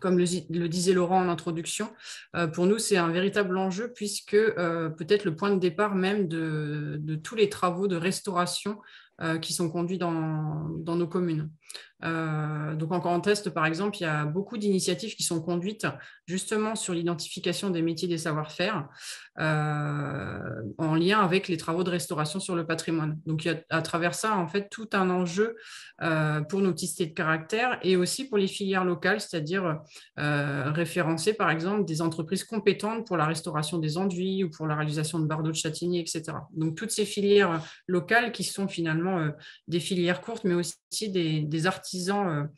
comme le disait Laurent en introduction, pour nous, c'est un véritable enjeu puisque peut-être le point de départ même de tous les travaux de restauration qui sont conduits dans nos communes. Donc en Grand Est, par exemple, il y a beaucoup d'initiatives qui sont conduites justement sur l'identification des métiers des savoir-faire en lien avec les travaux de restauration sur le patrimoine. Donc il y a à travers ça, en fait, tout un enjeu pour nos petites cités de caractère et aussi pour les filières locales, c'est-à-dire référencer, par exemple, des entreprises compétentes pour la restauration des enduits ou pour la réalisation de bardeaux de châtaigniers, etc. Donc toutes ces filières locales qui sont finalement des filières courtes, mais aussi des artisans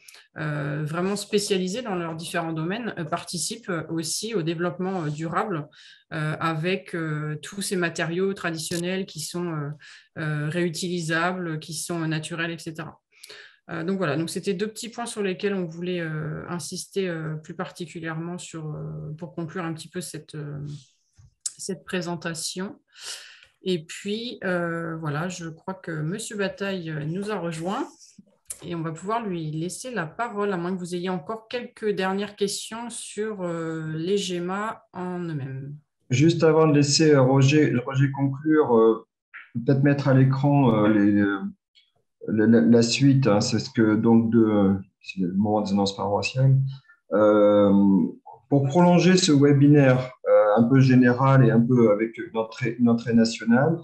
vraiment spécialisés dans leurs différents domaines participent aussi au développement durable avec tous ces matériaux traditionnels qui sont réutilisables, qui sont naturels, etc. Donc voilà, donc c'était 2 petits points sur lesquels on voulait insister plus particulièrement pour conclure un petit peu cette présentation. Et puis, voilà, je crois que M. Bataille nous a rejoint et on va pouvoir lui laisser la parole, à moins que vous ayez encore quelques dernières questions sur les GEMA en eux-mêmes. Juste avant de laisser Roger conclure, peut-être mettre à l'écran la suite, hein, c'est ce que donc c'est le moment des annonces paroissiales. Pour prolonger ce webinaire un peu général et un peu avec une entrée nationale,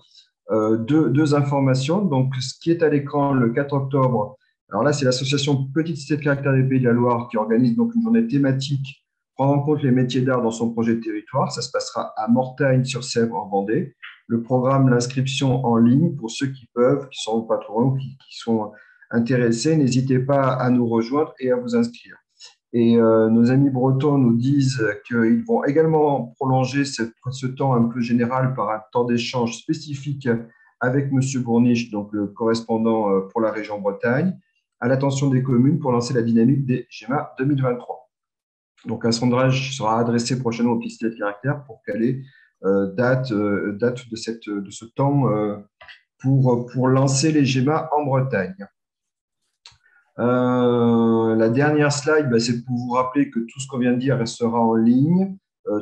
deux informations. Donc, ce qui est à l'écran le 4 octobre, alors là, c'est l'association Petite Cité de Caractère des Pays de la Loire qui organise donc une journée thématique prendre en compte les métiers d'art dans son projet de territoire. Ça se passera à Mortagne-sur-Sèvre en Vendée. Le programme, l'inscription en ligne pour ceux qui peuvent, qui sont pas trop loin, qui sont intéressés. N'hésitez pas à nous rejoindre et à vous inscrire. Et nos amis bretons nous disent qu'ils vont également prolonger ce temps un peu général par un temps d'échange spécifique avec M. Bourniche, donc le correspondant pour la région Bretagne, à l'attention des communes pour lancer la dynamique des GEMA 2023. Donc, un sondage sera adressé prochainement aux petites cités de caractère pour caler date de ce temps pour lancer les GEMA en Bretagne. La dernière slide, c'est pour vous rappeler que tout ce qu'on vient de dire restera en ligne.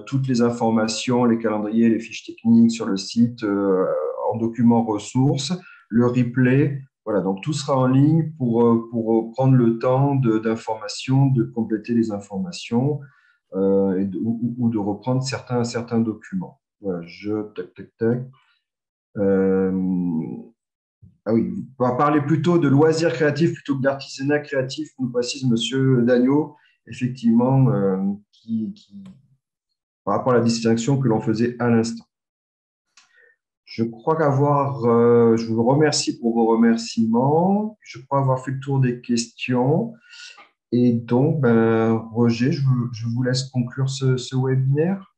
Toutes les informations, les calendriers, les fiches techniques sur le site en documents ressources, le replay. Voilà, donc tout sera en ligne pour prendre le temps d'information, de compléter les informations ou de reprendre certains documents. Voilà, Ah oui, on va parler plutôt de loisirs créatifs plutôt que d'artisanat créatif, nous précise M. Dagneau, effectivement, par rapport à la distinction que l'on faisait à l'instant. Je crois je vous remercie pour vos remerciements. Je crois avoir fait le tour des questions. Et donc, Roger, je vous laisse conclure ce webinaire.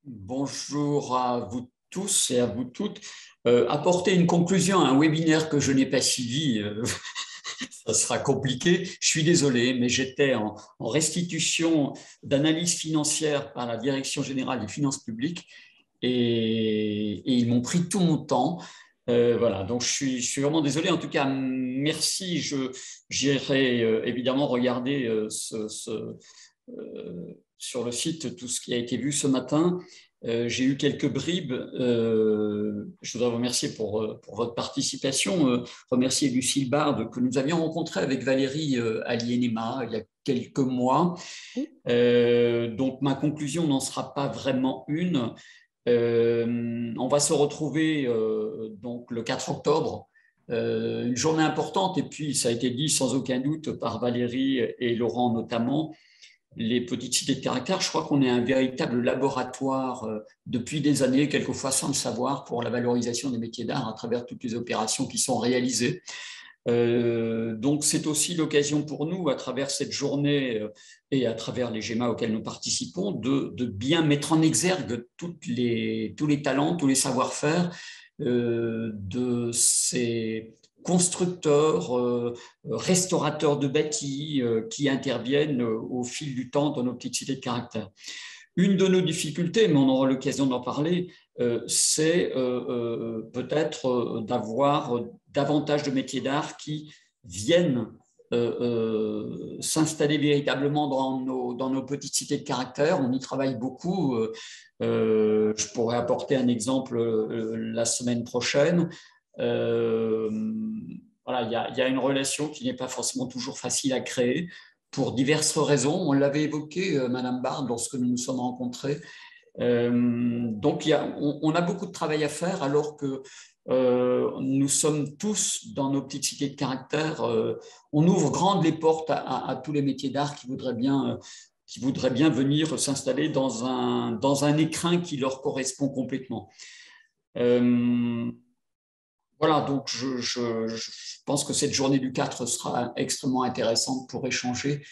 Bonjour à vous tous et à vous toutes. Apporter une conclusion à un webinaire que je n'ai pas suivi, ça sera compliqué. Je suis désolé, mais j'étais en restitution d'analyse financière par la Direction générale des finances publiques et ils m'ont pris tout mon temps. Voilà, donc je suis vraiment désolé. En tout cas, merci. J'irai évidemment regarder sur le site tout ce qui a été vu ce matin. J'ai eu quelques bribes. Je voudrais vous remercier pour votre participation. Remercier Lucille Bard que nous avions rencontrée avec Valérie à l'INEMA il y a quelques mois. Donc ma conclusion n'en sera pas vraiment une. On va se retrouver donc le 4 octobre, une journée importante, et puis ça a été dit sans aucun doute par Valérie et Laurent notamment, les petites cités de caractère. Je crois qu'on est un véritable laboratoire depuis des années, quelquefois sans le savoir, pour la valorisation des métiers d'art à travers toutes les opérations qui sont réalisées. Donc c'est aussi l'occasion pour nous, à travers cette journée et à travers les GEMA auxquels nous participons, de bien mettre en exergue tous les talents, tous les savoir-faire de ces constructeurs, restaurateurs de bâtis qui interviennent au fil du temps dans nos petites cités de caractère. Une de nos difficultés, mais on aura l'occasion d'en parler, c'est peut-être d'avoir davantage de métiers d'art qui viennent s'installer véritablement dans nos petites cités de caractère. On y travaille beaucoup. Je pourrais apporter un exemple la semaine prochaine. Voilà, il y a une relation qui n'est pas forcément toujours facile à créer pour diverses raisons. On l'avait évoqué, Madame Bard, lorsque nous nous sommes rencontrés. Donc, on a beaucoup de travail à faire alors que nous sommes tous dans nos petites cités de caractère. On ouvre grandes les portes à tous les métiers d'art qui voudraient bien venir s'installer dans un écrin qui leur correspond complètement. Voilà, donc je pense que cette journée du 4 sera extrêmement intéressante pour échanger.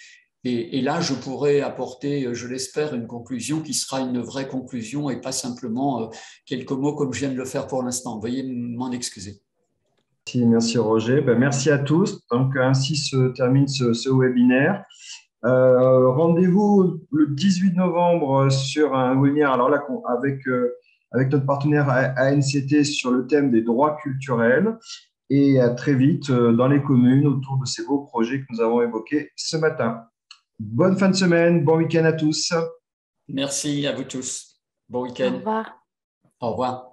Et là, je pourrais apporter, je l'espère, une conclusion qui sera une vraie conclusion et pas simplement quelques mots comme je viens de le faire pour l'instant. Veuillez m'en excuser. Merci Roger. Merci à tous. Donc, ainsi se termine ce webinaire. Rendez-vous le 18 novembre sur un webinaire alors là, avec notre partenaire ANCT sur le thème des droits culturels. Et à très vite dans les communes autour de ces beaux projets que nous avons évoqués ce matin. Bonne fin de semaine, bon week-end à tous. Merci à vous tous. Bon week-end. Au revoir. Au revoir.